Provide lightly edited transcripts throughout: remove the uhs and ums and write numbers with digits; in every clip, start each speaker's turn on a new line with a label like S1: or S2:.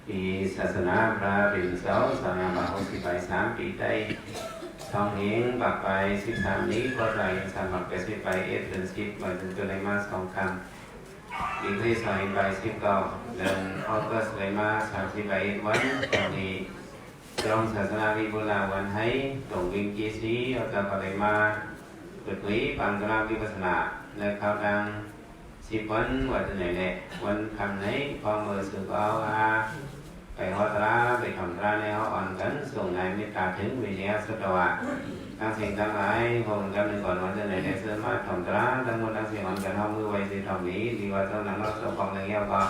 S1: ปีศาสนาพระเป็นเสาสนาบาหกสิบไป3 ปีได้ทองหิงบักไป13 นี้ก็ใจสามบักไป10 ไปเดือน10วันถึงตัวในมา2 คำอีกที่สอยไป19 เดือนออกัสเลยมา30 ไปวันตอนนี้ตรงศาสนาวิบุลาวันให้ตรงวิงกีสีเอาตะกะเลยมาเปิดเผยปังตราวิปัสสนาในข่าวดัง10 วันวันไหนเนี่ยวันคำไหนพอมือสื่อเอาไปฮอตราไปทำราในห้องอ่อนกันส่งในเมตตาถึงวิญญาณสตวะทั้งสิ่งทั้งหลายคงจำหนึ่งก่อนวันจะไหนได้เสริมมาทำราทั้งหมดทั้งสิ่งอ่อนกันห้องมือไว้สิทำนี้ดีกว่าต้องนั่งรถส่งของในเงี้ยก็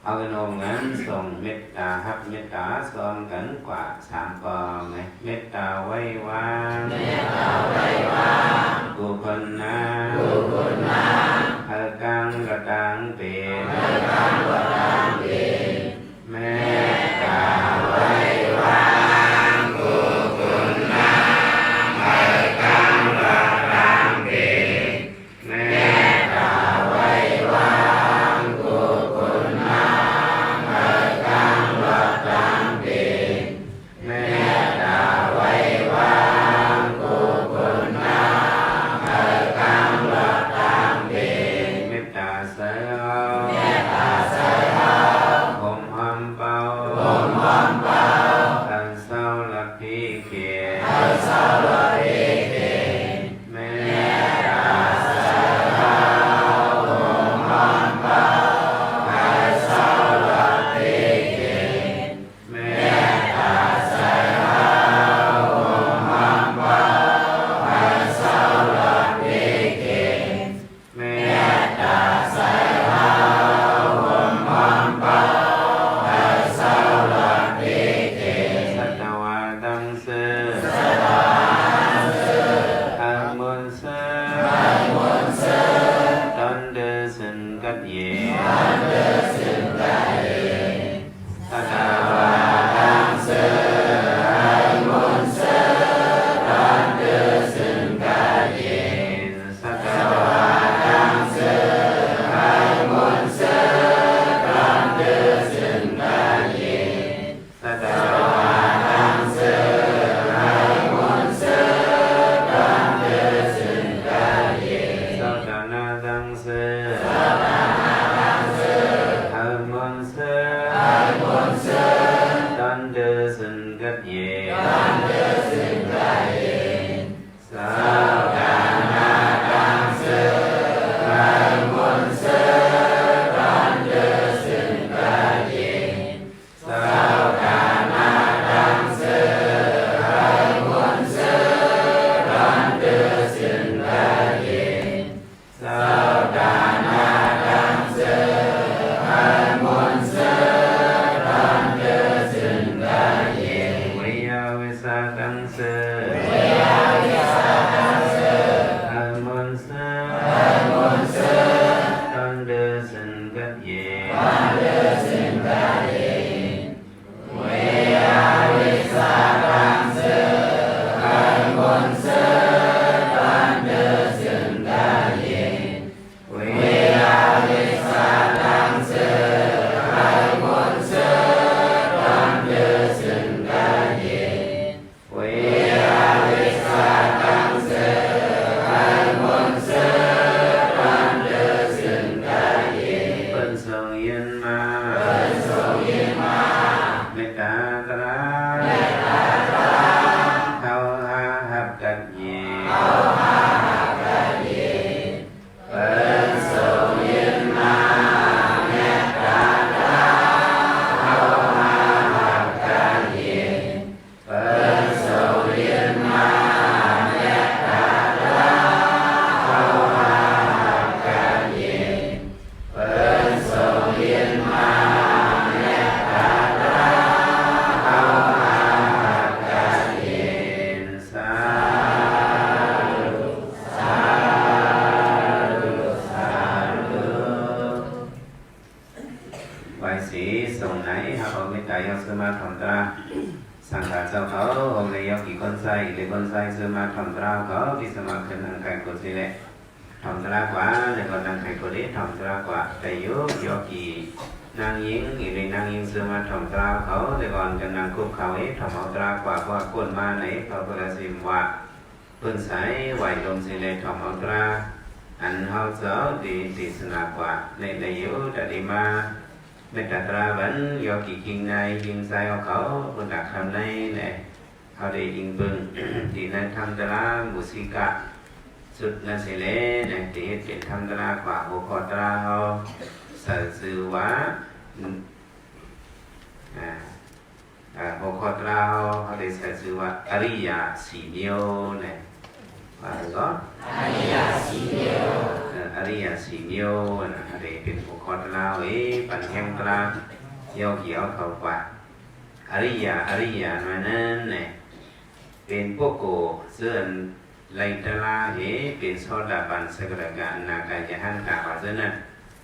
S1: เอากันองนั้นส่งเมตตาฮับเมตตาส่งกันกว่า3 กองไงเมตตาไว้วางเมตตาไว้วางกุศลนะกุศลนะอากังกตังเปอากังกตังเปเมตตาไว้วางกุศลนะอากังกตังเปเมตตาไว้วางกุศลนะอากังกตังเปเมตตาไว้วางกุศลนะอากังกตังเปเมตตาใส่เอาเมตตาใส่เอาผมหอมเป่าผมหอมเป่าอันเศร้าละพี่เกียอันเศร้าละพี่เกียเมตตาใส่เอาผมหอมเป่าอันเศร้าละพี่เกียเมตตาใส่เอาผมหอมเป่าอันเศร้าละพี่เกียเมตตาใส่เอาผมหอมเป่าอันเศร้าละพี่เกียสัตวาดังเสสัตวาดังเสอันมนเสอันมนเสตันเดสินกัดเยตันเดสินกัดเยสัตวาดังเสอันมนเสตันเดสินกัดเยสัตวาดังเสอันมนเสตันเดสินกัดเยสัตวาดังเสอันมนเสตันเดสินกัดเยสัตนาดังเสสัตนาดังเสอันมนเสอันมนเสตันเดสินกัดเยตันเดสินกัดเยสัตนาดังเสอันมนเสตันเดสินกัดเยสัตนาดังเสอันมนเสตันเดสินกัดเยสัตนาดังเสอันมนเสตันเดสินกัดเยวิยาวิสาดังเสวิยาวิสาดังเสอันมนเสอันมนเสตันเดสินกัดเยตันเดสินกัดเยวิยาวิสาดังเสอันมนเสตันเดสินกัดเยวิยาวิสาดังเสอันมนเสตันเดสินกัดเยวิยาวิสาดังเสอันมนเสตันเดสินกัดเยเป็นทรงยืนมาเป็นทรงยืนมาเมตตาตราเมตตาตราเขาหาหับกัดเยเขาหาหับกัดเยเป็นทรงยืนมาเมตตาตราเขาหาหับกัดเยเป็นทรงยืนมาเมตตาตราเขาหาหับกัดเยเป็นทรงยืนมาเมตตาตราเขาหาหับกัดเยสาธุสาธุสาธุไหว้สีส่งไหนหากเอาเมตตายกสมาธิตราสังฆาเจ้าเขาองค์ในยกกี่คนใส่หรือคนใส่สมาธิตราเขาที่สมาธินังไก่กุศลทำตรากว่าในคนนังไก่กุศลทำตรากว่าแต่ยกกี่ nàng yến thì vì nàng yến xưa mà thòng trao khẩu thì còn cho nàng cúp khẩu ấy thòng hậu trao quả qua cuốn ma này khẩu có là dìm hòa phương sái hoài đồng xì lệ thòng hậu trao anh hậu giáo thì sân lạc quả này là yếu đã đi ma mẹ trả ra vẫn do kỳ kinh này kinh sai hậu khẩu phương đặc hàm này này hậu để yên vừng thì nên tham ra mù xì cảสุดนั่นสิเลยเนี่ยที่เป็นธรรมดากว่าบุคคลตราเขาสื่อว่าบุคคลตราเขาได้สื่อว่าอริยสี่เดียวเนี่ยว่าหรือก็อริยสี่เดียวอริยสี่เดียวนะเขาได้เป็นบุคคลตราเอ้ปัญญาตราเกี่ยวเกี่ยวเขากว่าอริยนั้นเนี่ยเป็นพวกโกเสื่อไลตลาเหเป็นโซดาบันสกรกะนากายหันกาว่าเท่านั้น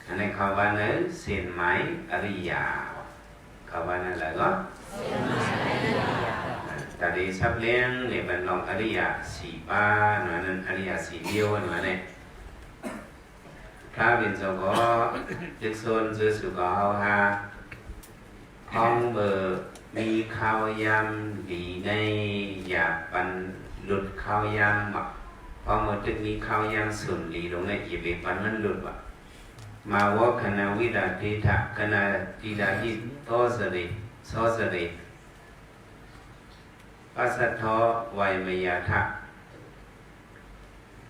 S1: อันนี้เขาว่านั้นเส้นไม้อริยาเขาว่านั้นแหละก็แต่ดีสับเลี้ยงเนี่ยเป็นลองอริยสี่ป้าหน่อยนั้นอริยสี่เดียวหน่อยนั้นพระบิณฑก็จึกโซนซื้อสุกเอาฮาห้องเบอร์มีข้าวยำดีในอยากปันหลุดข้าวยำแบบพอมาตึกมีข้าวยำสุนลีลงในจีบปันมันหลุดว่ะมาว่าคณะวิดาทิถะคณะทิดาหิโตสริโสสริปัสสัทโธไวมยาทะ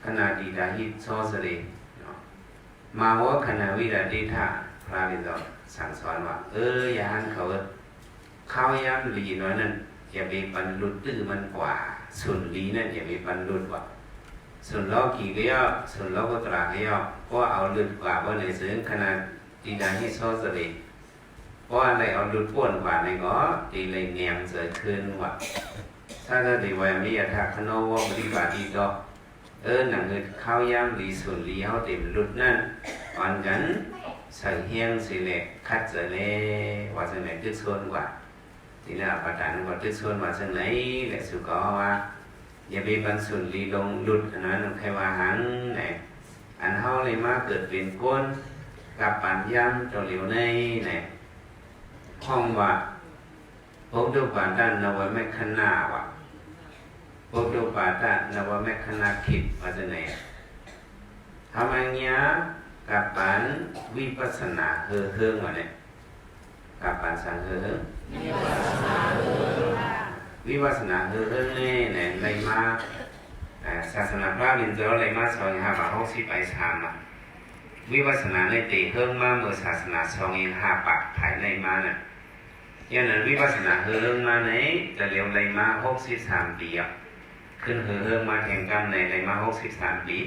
S1: คณะทิดาหิโสสริมาว่าคณะวิดาทิถะพระบิณฑสั่งสอนว่าอย่าหันเขาข้าวยำลีน้อยนั่นอย่าไปบรรลุตื้อมันกว่าสุนลีนั่นอย่าไปบรรลุกว่าสุนล้อกี่เลี้ยวสุนล้อก็ตราเลี้ยวก็เอาลุดกว่าว่าในเสือขนาดตีดาที่โซสริเพราะอะไรเอาลุดป้วนกว่าในก็ตีเลยเนียงเสือคืนว่าถ้าจะตีไว้ไม่อยากทักขนมว่าปฏิบัติดีก็หนังเงินข้าวยำลีสุนลีเขาเต็มลุดนั่นอ่อนกันใส่เฮียงสิเล็กคัดเสือเล่ว่าจะไหนตึกโซนกว่าทีนี้ประธานก็ตึกส่วนว่าซึ่งไหนแหละสุก็ว่าอย่าไปบรรสุนลีลงหลุดนั้นใครว่าหันไหนอันเฮาเลยมาเกิดเป็นก้นกับปัญญามตัวเหลียวในไหนห้องว่าพบดูปาด้านนวแมคคณาว่ะพบดูปาด้านนวแมคคณาคิดว่าจะไหนทำอย่างเงี้ยกับปันวิปัสสนาเฮืองว่าเนี่ยกับปันสังเฮืองวิปัสสนาคือเรื่องนี้เนี่ยในมาศาสนาพระบิณฑในมาสองห้าบาท60ไปสามวิปัสสนาในตีเพิ่มมาเมื่อศาสนา2.5 ปักภายในมาเนี่ยยันนั้นวิปัสสนาเรื่องมาในจะเลี้ยวในมา63 ปีขึ้นเรื่องมาแข่งกันในมา63 ปี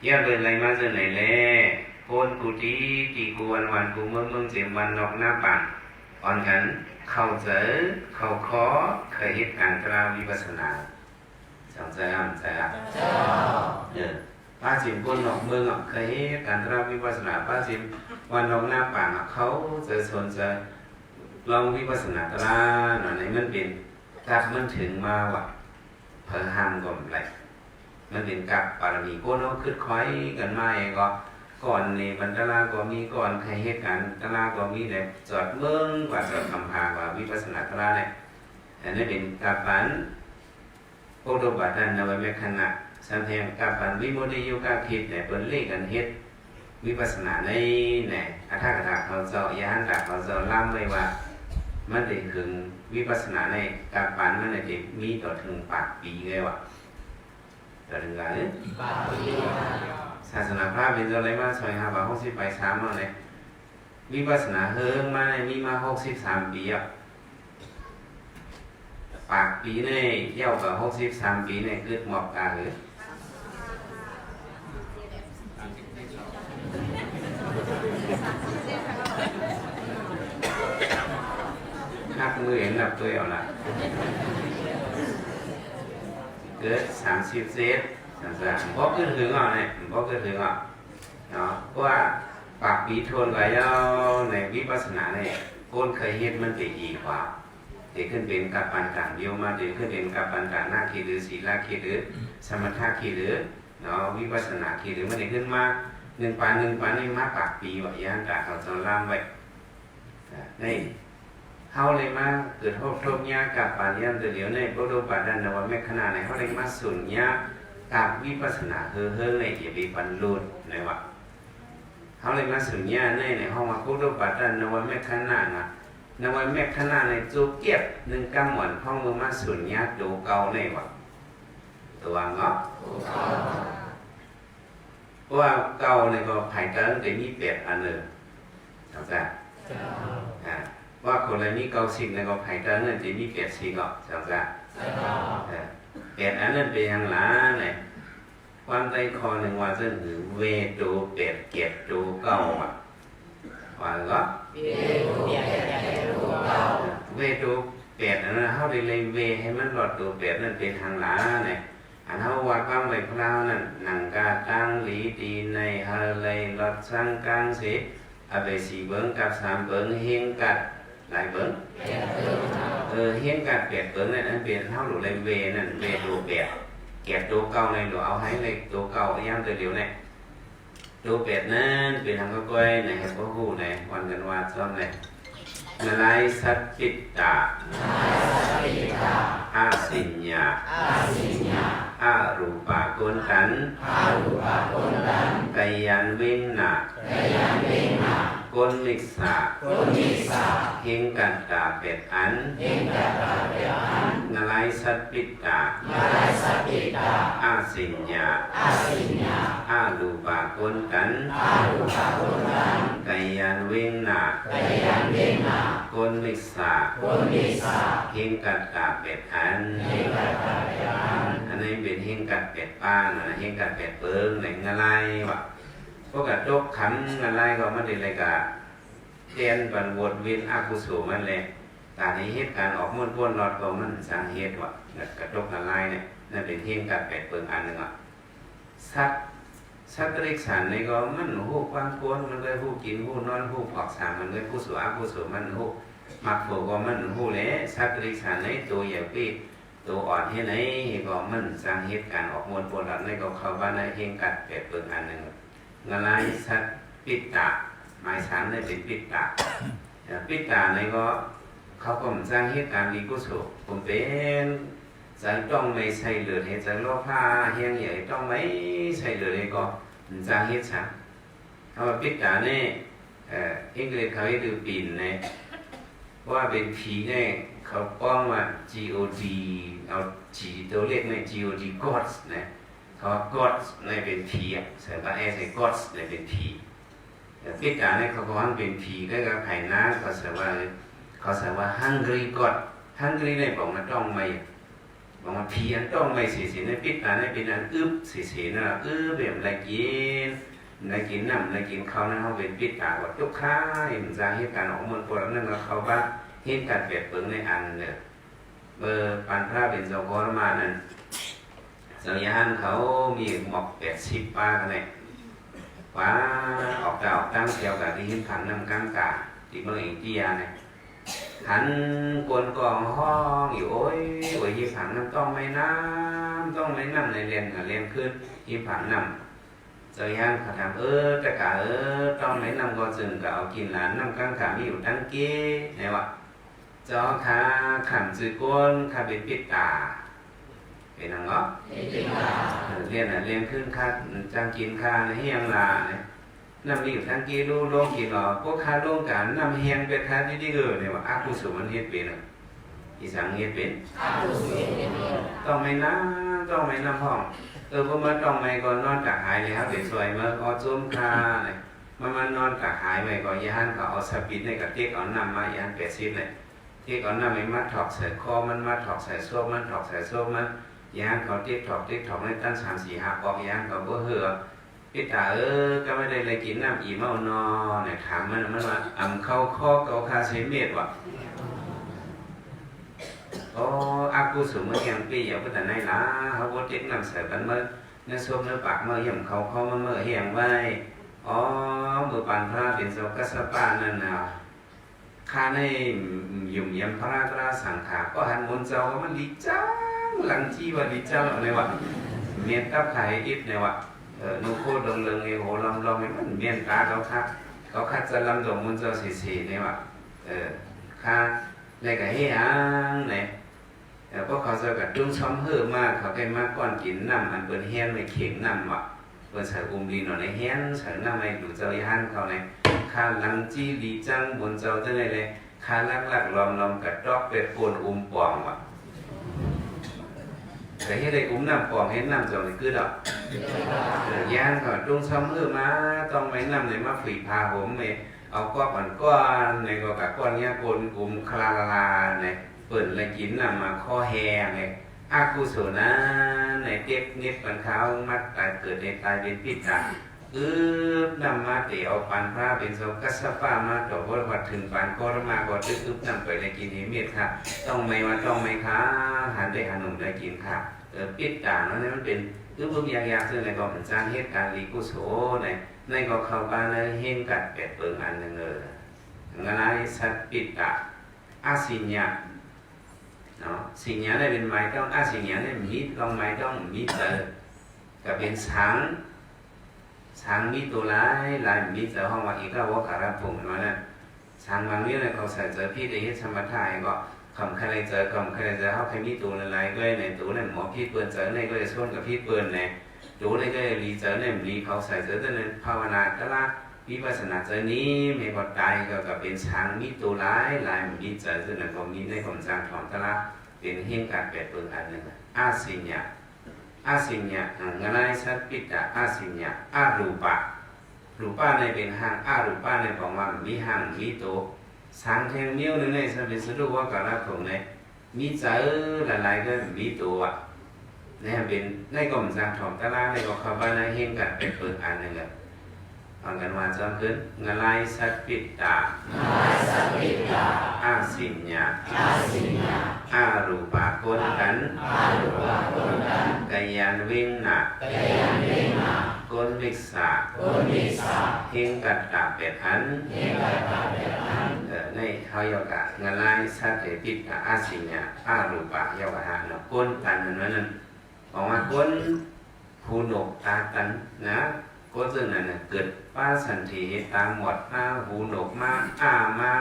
S1: ยันเลยในมาจะไหนแล่โคนกูตีกูวันกูเมืองเจียมวันนอกหน้าป่านอ่อนกันเข้าเจอเข้าขอเคยเห็นการกล่าววิปัสสนาสองใจป้าจิมคนหนอกเมืองเคยเห็นการกล่าววิปัสสนาป้าจิมวันนอกหน้าป่างเขาจะสนใจลองวิปัสสนาตราหน่อยมันเป็นกับมันถึงมาว่ะเพิ่งห้ามก่อนไรมันเป็นกับปารมีโก้เนาะขึ้นคอยกันมาเองก็ก่อนนี่บรรดาก็มีก่อนใครเหตุการณ์ตลาก็มีเนี่ยจอดเมืองกว่าจอดคำพากว่าวิปัสสนาตลาเนี่ยอันนี้เป็นกับปันโอโดบัตันนวเมคขณะสัมเพงกับปันวิมุตติยุกาคิดเนี่ยเป็นเลขกันเฮ็ดวิปัสสนาในเนี่ยอัฏฐกถาเขาเจ้ายานตาเขาเจ้าล่ำไว้ว่ามันได้ถึงวิปัสสนาในกับปันมันได้มีต่อถึงปากปีเลยว่ะต่อถึงอะไรปากปีศาสนาพระเป็นอะไรมา2.5 บาท60ไป3เอาเนี่ยวิปัสสนาเฮิงมาในมีมา63 ปีปากปีนี่เย้ากับ63 ปีนี่คือหมอบกาหรือนับมือเห็นนับตัวเอาละเกิด30 เซนเพราะขึ้นถึงอ่ะเนี่ยเพราะขึ้นถึงอ่ะเนาะเพราะว่าปากปีทนไว้แล้วในวิปัสสนาเนี่ยก้นเคยเฮ็ดมันเป็นอีกว่าเด็กขึ้นเป็นกับปันต่างเดียวมาเด็กขึ้นเป็นกับปันต่างหน้าคีหรือศีลาคีหรือสมถะคีหรือเนาะวิปัสสนาคีหรือมันได้ขึ้นมา1 ปันนี่มาปากปีว่าย่างตาเขาจะล่ามไว้ นี่เฮาเลยมาเกิดทบยากับปาญญาตัวเดียวในพวกโดปาดันนวเมขณะในเฮาเลยมาสุญญากับวิปัสสนาเฮือในอย่าไปบรรลุในว่าเฮาเลยมาสุญญาในห้องมาพวกโดปาดันนวเมขณะนะนวเมขณะในจูเกียบหนึ่งกำหมวนห้องมือมาสุญญาดูเก่าในว่าตัวเงาะว่าเก่าในก็ไผ่เกินแต่มีเปรียบอันหนึ่งเข้าใจว่าคนอะไรมีเก่าสิ่งในก็ไผ่เกินนั่นจะมีเปรียบสิ่งก็เข้าใจเปรียบอันนั้นเป็นอย่างไรเนี่ยความใจคอหนึ่งว่าจะถือเวดูเปรียบเกียรดูเก่าว่าก็เวดูเปรียบอันนั้นเขาเลยเวให้มันหลอดดูเปรียบนั่นเป็นทางหลาเนี่ยอันเขาวัดความไว้พราวนั่นหนังกาตั้งหลีดีในฮาเลยหลอดสังกังสิอาเบสีเบิ้งกับสามเบิ้งเฮงกัดหลายเบิ้งเฮงกัดเปรียบเบิ้งนั่นเปลี่ยนเท่าหลุดเลยเวนั่นเวดูเปรียบเก็บตัวเก่าในหลวเอาให้เลยตัวเก่าย่างตัวเดียวเนี่ยตัวเปรียบนั่นเป็นทางก็ก้อยในเห็นพ่อหูในวันกันวาดซ้อมเลยนาลายสัตปิตตาอาสิญญาอารูปากุณตันกายันวินนากุณมิสาเฮงกันตาเป็ดอันนาลายสัตปิตตาอาสิญญาอารูปากุณตันกายันวินนากุณมิสาเฮงกันตาเป็ดอันอันนี้เป็นเฮงกัดเป็ดป้านนะเฮงกัดเป็ดเปิ้งในงอะไรวะพวกกัดโจกขันงอะไรก็มันเป็นอะไรกันเตียนบันวนเวียนอากุศลมันเลยแต่ในเหตุการณ์ออกม้วนพ้นรอดก็มันสร้างเหตุวะกัดโจกงอะไรเนี่ยนั่นเป็นเฮงกัดเป็ดเปิ้งอันหนึ่งอ่ะสัตว์เล็กสันนี่ก็มันหูกวางพ้นมันเลยหูกินหูนอนหูออกสามมันเลยกุศลอากุศลมันหูมักโผก็มันหูเลยสัตว์เล็กสันนี่ตัวใหญ่ปีตัวอ่อนที่ไหนก็มันสร้างเหตุการณ์ออกมวลปวดหลับในก็เข้าบ้านในเฮงกัดเป็ดเปิงอันหนึ่งงลายสัตปิตตาหมายสามในเป็นปิตตาปิตตาในก็เขาก็สร้างเหตุการณ์วิกุศลผมเป็นใจต้องไม่ใช่เหลือเหตุใจโลภะเฮียงใหญ่ต้องไม่ใช่เหลือเลยก็สร้างเหตุสังเขาว่าปิตตาเนี่ยอังกฤษเขาให้ดูปีนเนี่ยว่าเป็นผีเนี่ยเขาป้องว่า God เอา G ตัวเลขใน God Gods นะเขาว่า Gods ในเป็นผีอ่ะใส่ว่าใส่ Gods ในเป็นผีพิจารณาเขาก็ว่าเป็นผีก็กับไผ่น้าเขาใส่ว่า Hungry God Hungry ในบอกมันต้องไม่บอกว่าผีอันต้องไม่เสียในพิจารณาเป็นอันอึบเสียนะแบบอะไรกินน้ำอะไรกินข้าวนั่นเขาเป็นพิจารณาว่าทุกข้ายมันจะเหตุการณ์ออกมันปวดนั่นเขาบ้าเห็นการเปรียบเปรยในอันเนี่ยปันพระเป็นเจ้าของมานั่นเจ้าย่านเขามีหมอก80ป้ากันเนี่ยป้าออกตั้งเกี่ยวกับที่หินขันน้ำกลางกาที่เมืองอินเดียเนี่ยขันกวนกองห้องอยู่โอ้ยหินขันน้ำต้องไม่น้ำในเรียนขึ้นหินขันน้ำเจ้าย่านเขาถามแต่กะต้องไม่น้ำก็จึงก็เอากินหลานน้ำกลางกามีอยู่ตั้งเก้เนี่ยวะเจ้าข้าขันจืดก้นข้าเป็นปิดตาเป็นนังเนาะเรียนขึ้นข้าจังกินข้าในเฮียงลาเนี่ยน้ำมีอยู่ทั้งกี่โลงกี่หลอพวกข้าโลงกันน้ำเฮียงเป็นข้าที่นี่เนี่ยว่าอากุศลมันเฮ็ดเป็นอีสังเฮ็ดเป็นต้องไม่น้ำห้องพวกมันต้องไม่ก่อนนอนกะหายเลยครับเป็นสวยเมื่อก็จุ่มข้าเนี่ยมันนอนกะหายไปก่อนย่านเขาเอาสปินในกระติกเอาน้ำมาย่าน80เลยที่ก่อนหน้าไม่มาถอกใส่คอมันมาถอกใส่ส้วมมันถอกใส่ส้วมมันยางเขาติ๊กถอกในตั้ง3-4 บอกยางเขาบ่เหือพี่ตาก็ไม่ได้เลยกินน้ำอีเมานอเนี่ยถามมันว่าเข้าข้อเกาคาเซเมตวะอากูสูงเมื่อยังปีอย่าพูดแต่ไหนล่ะเขาบ่ติ๊กน้ำใส่กันเมื่อเนื้อส้วมเนื้อปากเมื่อย่ำเขามันเมื่อเฮียงไว้มือปันพระเป็นโซกัสปานั่นน่ะข้าในยุ่มยำพระราสังขารก็หันมนเจ้ามันดีจังหลังที่ว่าดีจังอะไรวะเมียนตับไข่อิดเนี่ยวะนูโคดลงไงโหลำมันเมียนตาเขาคัดจะลำดงมนเจ้าสีเนี่ยวะ ค่าในกะเฮียงไหนพวกเขาจะกัดจุ้งช้อมเฮือมากเขาไปมากก่อนกินน้ำมันเปิดแห้งในเข็งน้ำว่ะเปิดใส่ดีหน่อยในแห้งใส่น้ำในดูเจ้าย่านเขาในค่าลังจี้ดีจังบนเจ้าเจ้าเลยค่าลักลอมกัดดอกเป็ดปนปองว่ะแต่ให้ได้น้ำปองให้น้ำเจ้าในคือดอกย่านเขาจุ้งช้อมเฮือมาต้องไม่น้ำในมาฝีพาผมเอาก้อนก้อนในก็กับก้อนเนี้ยปนคลาลาในเปิดเลยกินน้ำมาข้อแห้งอากุศลนะในเก็บเน็บปันเขามัดตายเกิดในตายเป็นพิษตานำมาเตะเอาปันพระเป็นโซกัสปามาต่อวัดถึงปันก็มาก็ตึ๊บนำไปในกินหิเมตค่ะต้องไม่ว่าต้องไม่ค่ะหันได้หันหนุ่มได้กินค่ะพิษตานั่นมันเป็นบุกยากซึ่งในก็เหมือนสร้างเหตุการณ์ลีกุโสในก็เข้าบ้านเลยเห็นกัดเป็ดเปิงอันหนึ่งงานอะไรสัตปิตะอาสิญญาเนาะสิ่งนี้ได้เป็นไม้ต้องสิ่งนี้ได้มีลองไม้ต้องมีเจอกับเป็นช้างมีตัวร้ายลายมีเจอห้องว่าอีกแล้วว่าการรับผมมาเนี่ยช้างบางเรื่องเนี่ยเขาใส่เจอพี่ได้เห็นธรรมทายก็คำใครเจอเขาใครมีตัวอะไรก็ในตัวเนี่ยหมอพี่เปิดเจอในก็จะชนกับพี่เปิดเนี่ยตัวในก็รีเจอในรีเขาใส่เจอแต่ในภาวนาก็ละวิปัสสนาเจอนี้ไม่พอตายก็กับเป็นช้างมีตัวร้ายลายมีเจอซึ่งในของนี้ในของจางของตละเป็นเหตุการณ์เป็ดเปิงอันหนึ่งอาสิญญาเงินไรสัตปิตะอาสิญญาอารูปะในเป็นห้างอารูปะในบอกว่ามีห้างมีโตสังเทงมิ้วในสัมเป็นสรุปว่าการรับผมในมีเจอหลายๆก็มีตัวเนี่ยเป็นในกลุ่มจางของตลาดในก็เข้าไปในเหตุการณ์เป็ดเปิงอันหนึ่งฟังกันว่าจำขึ้นเงินไรสัตปิตะอาสิญญาอารูปะคนกันกายันวิ่งหนักคนวิสาเฮงกัดตาเป็ดหันในเขาโยกะเงินไรสัตปิตะอาสิญญาอารูปะโยกะหาเนาะคนกันนั้นบอกว่าคนผู้หนกตาตันนะก็ซึ่งนั่นเกิดป้าสันติตาหมดมาหูหนกมามา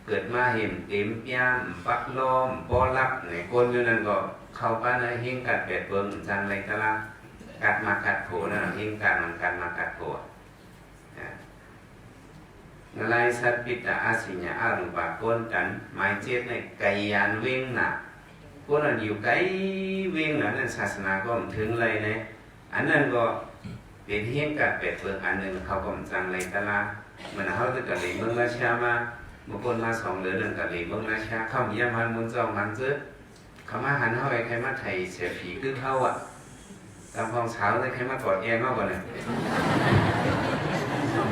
S1: เกิดมาเห็นเต็มย่ามปักล้อมปอลักเนี่ยคนอยู่นั่นก็เข้าป้าในเฮงกัดเป็ดเบิ้งจังไรตะละกัดมากัดโผนั่นเฮงกัดมันกัดมากัดโผอะไรสัตปิตะอาสิญญาอารูปะคนกันหมายเจ็ดในไก่ยานวิ่งหนักคนนั้นอยู่ไกลวิ่งหนักนั่นศาสนาก็ถึงเลยเนี่ยอันนั้นก็เป็นเฮียงกัดเป็ดเปิงอันหนึ่งเขาก็จังไรตะละเหมือนเขาจะกะหรี่เมืองราชามาบางคนมา2 เดือนกะหรี่เมืองราชาเข้ามียามันมุนเจ้ามันเจอเขามาหันเข้าไปใครมาไถ่เสียผีคือเข้าตามห้องเช้าเลยใครมากอดแอร์มากกว่าเนี่ย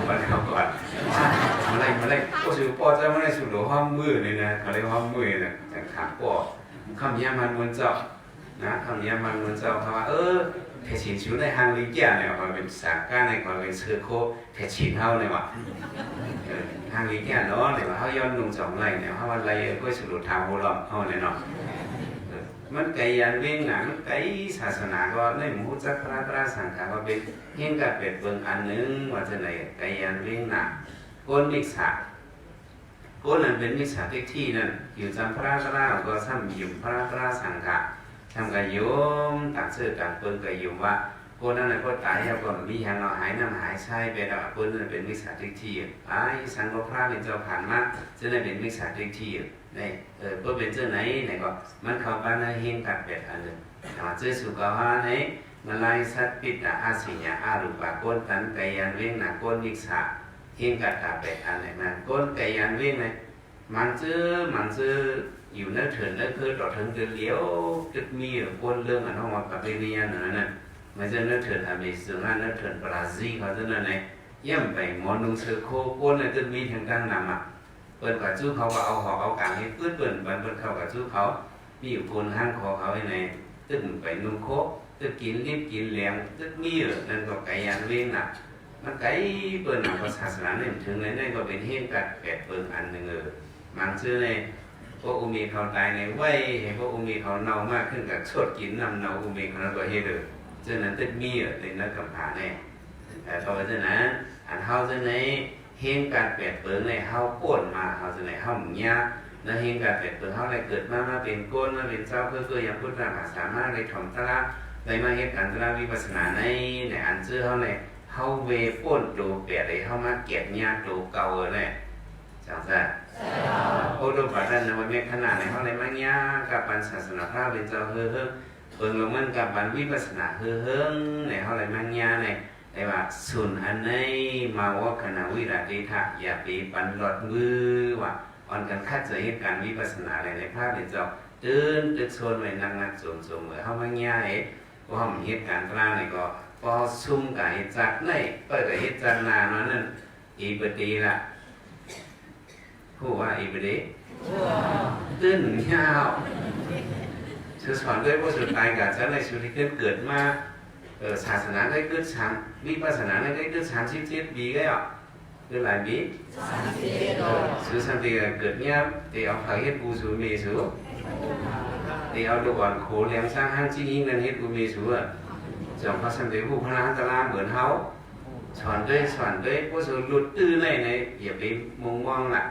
S1: ก่อนเขาก่อนมาเลยก็สือปอจะมาได้สุดหลวห้องมือเลยนะเขาเรียกห้องมือเนี่ยแต่ขาปอเข้ามียามันมุนเจ้านะเข้ามียามันมุนเจ้าเขาว่าเทชินชิวในห้างลิเกียเนี่ยมันเป็นสาก้าในความเป็นเสือโคเทชินเฮาเนี่ยว่ะห้างลิเกียเนาะเนี่ยว่าเขาย้อนนุ่ง2 ไรเนี่ยเขาว่าไรก็สุดทางโบราณเขาเนี่ยเนาะมันไกยันเว้งหนังไกศาสนาก็ในหมู่จักรพระสังฆาก็เป็นเห็นกับเป็ดเบิ่งอันนึงว่าจะไหนไกยันเว้งหนักก้นมิกษาก้นนั้นเป็นมิกษาที่นั่นอยู่จำพระราก็ซ้ำอยู่พระราสังฆาทำกับโยมต่างเสื้อต่างเปิ้ลกับโยมว่าคนนั้นก็ตายแล้วก็มีอย่างเราหายน้ำหายใช่ไปแล้วคนนั้นเป็นมิจฉาทิฏฐิไอ้สังฆพระเป็นเจ้าผ่านมากจะได้เป็นมิจฉาทิฏฐิเนี่ยเพื่อเป็นเจ้าไหนเนี่ยก็มันเข้าไปในเฮงกัดเป็ดอันหนึ่งแต่เจ้าสุกาวาเนี่ยมาไล่สัตปิตะอาสิญญาอารูปะก้นตันไกยันเว้งหนักก้นมิจฉาเฮงกัดตาเป็ดอันหนึ่งนั่นก้นไกยันเว้งเนี่ยมันซื้ออยู่นั่นเถิดนั่นคือต่อถึงเดือนเลี้ยวตึกมีคนเรื่องอันนั้นมากับเรียนนั่นไม่ใช่นั่นเถิดอเมริกานั่นเถิดบราซิลเขาจะนั่นไงย่ำไปหมอนุ่งเสื้อโค้กคนนั่นตึกมีทางด้านนำเปิดกับจู้เขาก็เอาหอกเอากางให้เปิดบันเปิดเข้ากับจู้เขามีอยู่คนห้างคอเขาไว้ในตึกไปนุ่งโค้กตึกกินรีบกินแรงตึกมีนั่นก็ไก่ยันเว้งน่ะมันไก่เปิดหนังภาษาศาสนาเนี่ยถึงนั่นก็เป็นเหตุการณ์แปดเปิดอันหนึ่งมันชื่อในพวกอุมีเขาตายในไว้ให้พวกอุมีเขาเน่ามากขึ้นกับชดกินน้ำเน่าอุมีเขาก็เฮ็ดเลยฉะนั้นตึกมีในนักกำพร้าเนี่ยแต่พอฉะนั้นอันเฮาฉะนั้นเห เหตุการณ์เปลี่ยนเปลี่ยนในเฮาโกนมาเฮาจะไหนเฮาหมุ่ยาแล้วเหตุการณ์เปลี่ยนเปลี่ยนเฮาอะไรเกิดมาเป็นโกนมาเป็นเจ้าเพื่ออย่างพุทธศาสนาในถ่อมตะละได้มาเหตุการณ์ตะละวิปัสสนาในอันเชื่อเฮาในเฮาเวป้นดูเปลี่ยนเลยเฮามาเก็บญาติดูเก่าเลยจังซ่าโอ้ดูปัจจัยในวันนี้ขนาดในเฮาในมาญากับปัญศาสนาพระเป็นเจ้าเฮ้อเปิงลงมันกับปัญวิปัสสนาเฮ้อในเฮาในมาญาในแต่ว่าส่วนอันนี้มาว่าขณะวิรัติทะอย่าไปปันหลอดมือว่าอ่อนกันคัดเจอเหตุการณ์วิปัสสนาอะไรในภาพเป็นเจ้าตื่นตึกโซนไว้นั่งสมเหมือนเฮามาญาก็ทำเหตุการณ์กลางนี่ก็พอซุ่มกับเหตุจักในเปิดกับเหตุจักนานั่นอีปฏิละผู้ว่าอีปฏิตื่นยาวคือสอนด้วยว่าสุดท้ายกับฉันในชีวิตเกิดมาศาสนาได้เกิดสามวิปัสสนาได้เกิด37 ปีก็คือหลายปีสุสันติเกิดเนี้ยแต่เอาผักเฮ็ดกูสูมีสูแต่เอาดูก่อนโขเลี้ยงสร้างห้างจี้นั่นเฮ็ดกูมีสูจอมพระสันติผู้พระตะลาเหมือนเฮาสอนด้วยผู้สูหลุดตื้อในอย่าไปมองล่ะ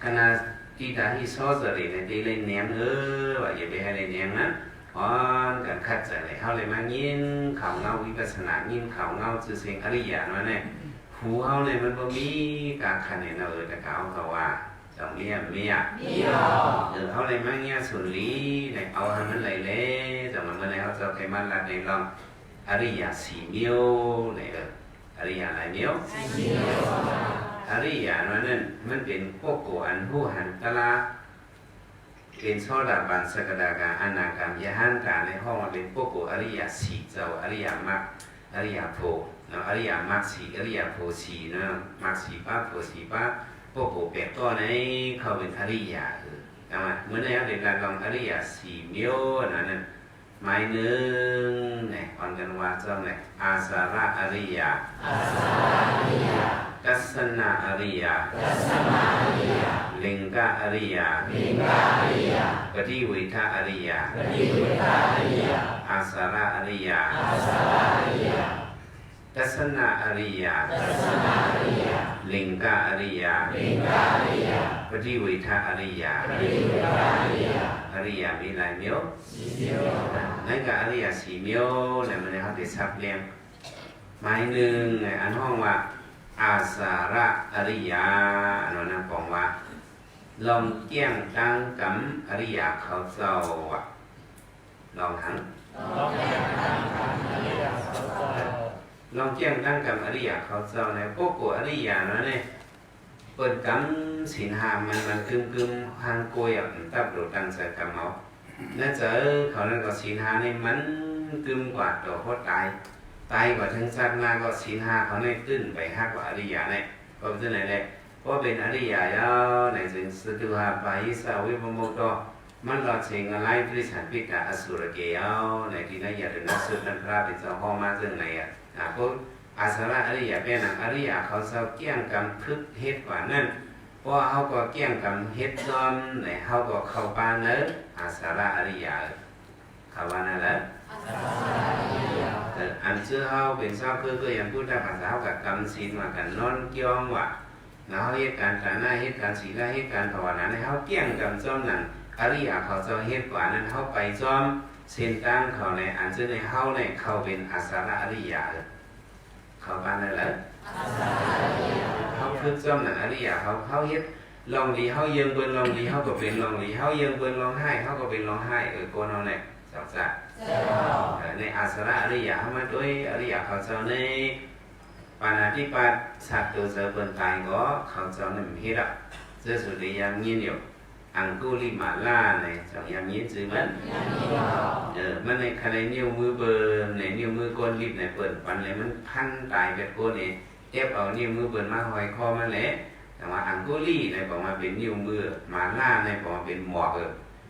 S1: ขณะที่ตาที่ซอสอะไรในตีเลยเนียงว่าอย่าไปให้ในเนียงนะอ๋อการคัดใจเลยเขาเลยมายินข่าวเงาวิปัสสนายินข่าวเงาจื่อเสียงอริยะนั่นแหละหูเขาเลยมันบ่มีการขันเนี่ยแต่เขาว่าจังเมียเขาเลยมาเงี้ยสุรีเนี่ยเอาให้มันไหลเลยจังมันเมื่อไหร่เขาจะไปมันรัดในลองอริยะสี่เมียวเนี่ยอริยะหลายเมียวอริยะนั้นมันเป็นพวกกูอันผู้หันตะลาเป็นโซดาบันสกดากาอนาคามยะหันกาในห้องมันเป็นพวกกูอริยสี่เจ้าอริยมรรคอริยโพนะอริยมรรคสี่อริยโพสี่นะมรรคสี่ป้าโพสี่ป้าพวกกูแปดตัวในเขาเป็นอริยใช่ไหมเมื่อในเรื่องการลองอริยสี่เมียวนั้นหมายหนึ่งเนี่ยอ่อนกันว่าเจ้าเนี่ยอาสาระอริยกัสสนาอริยลิงกะอริยปฏิวิทาอริยอาสาระอริยกัสสนาอริยลิงกะอริยปฏิวิทาอริยอริยมีหลายเมียวนั่นก็อริยสี่เมียวเนี่ยมันเขาติดซับเลี้ยงหมายหนึ่งอันห้องว่าอาสาระอริยาอันนั้นบอกว่าลองแก้งตั้งกำอริยาเขาเจ้าลองทั้งลองแก้งตั้งกำอริยาเขาเจ้าในพวกกูอริยานั่นเนี่ยเปิดกำศีลหามันกึมหันโกยตับโดดตังใส่กำเอานั่นเจอเขานั่นก็ศีลหาเนี่ยมันกึมกว่าตัวโคตรตายกว่าทั้งสัตว์นาก็ศีลหาเขาเนี่ยขึ้นไปหักกว่าอริยาเนี่ยก็เป็นไหนเลยเพราะเป็นอริยายาในจึงสตุหาปายิสาวิปโมโตมันรอเชงอะไรทริสันปิกาอสุรเกียวในที่นั้นอย่าถึงนักสุดนักพระเป็นเจ้าห้องมาซึ่งไหนพวกอาสาระอริยเป็นอริยเขาเศร้าเกี่ยงกรรมพึกเฮ็ดกว่านั้นเพราะเขาก็เกี่ยงกรรมเฮ็ดซ้อมในเขาก็เข้าปานเนออาสาระอริยเข้าปานนั่นแหละอันเชื่อเขาเป็นเศร้าเพื่ออย่างพูดภาษากับกรรมศีลมากันนอนเกี่ยงว่าแล้วเหตุการณ์ฐานะเหตุการณ์ศีลเหตุการณ์ภาวนาในเขาเกี่ยงกรรมซ้อมนั้นอริยเขาเศร้าเฮ็ดกว่านั้นเขาไปซ้อมเส้นตั้งเขาในอันเชื่อในเขาเป็นอาสาระอริยเขาปานนั่นแหละเขาฝึกซ้อมนั่นอริยเขาเฮ็ดลองดีเขายืงเบิ้นลองดีเขาก็เป็นลองดีเขายืงเบิ้นลองให้เขาก็เป็นลองให้โกนเอาเนี่ยสักษาในอาสาระอริยเขามาด้วยอริยเขาเจ้าในปานาธิปัตสัตว์ตัวเสือเปิ้นตายก็เขาเจ้านั่นเฮ็ดเสื้อสุริยังยินอยู่อังกุลิมาล่าในจังยังยินจื่อมันมันในคะแนนนิ้วมือเบิ้นในนิ้วมือก้นรีบในเปิ้นปันเลยมันพันตายแบบโกนนี่เจ็บเอานิ้วมือเปิ้นมาห้อยคอมันแหละแต่ว่าอังกุลีในบอกมาเป็นนิ้วมือมาล่าในบอกมาเป็นหมอก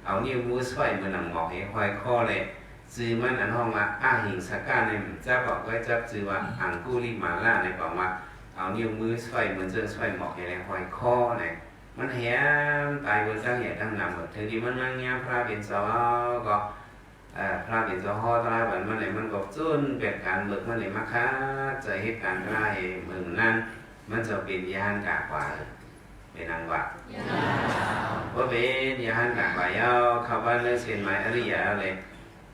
S1: เอานิ้วมือช่วยมันหนังหมอกให้ห้อยคอเลยจื่อมันอันห้องว่าอาหิงสก้าในจะบอกไว้จับจื่อว่าอังกุลิมาล่าในบอกว่าเอานิ้วมือช่วยมันจะช่วยหมอกให้ห้อยคอเนี่ยมันเหี้ยตายบนสร้างเหตุตั้งนำหมดทีนี้มันนั่งเงี้ยพระเป็นสาวก็พระเป็นสาวตายแบบมันเลยมันก็จุนเป็นการเบิกมันเลยมาค้าจะเหตุการณ์ไรเมืองนั้น มันจะเป็นยานกากว่าเป็นนางว่าเพราะเป็นยานกากว่าเยาเข้าบ้านเลยเสียนหมายอริยะเลย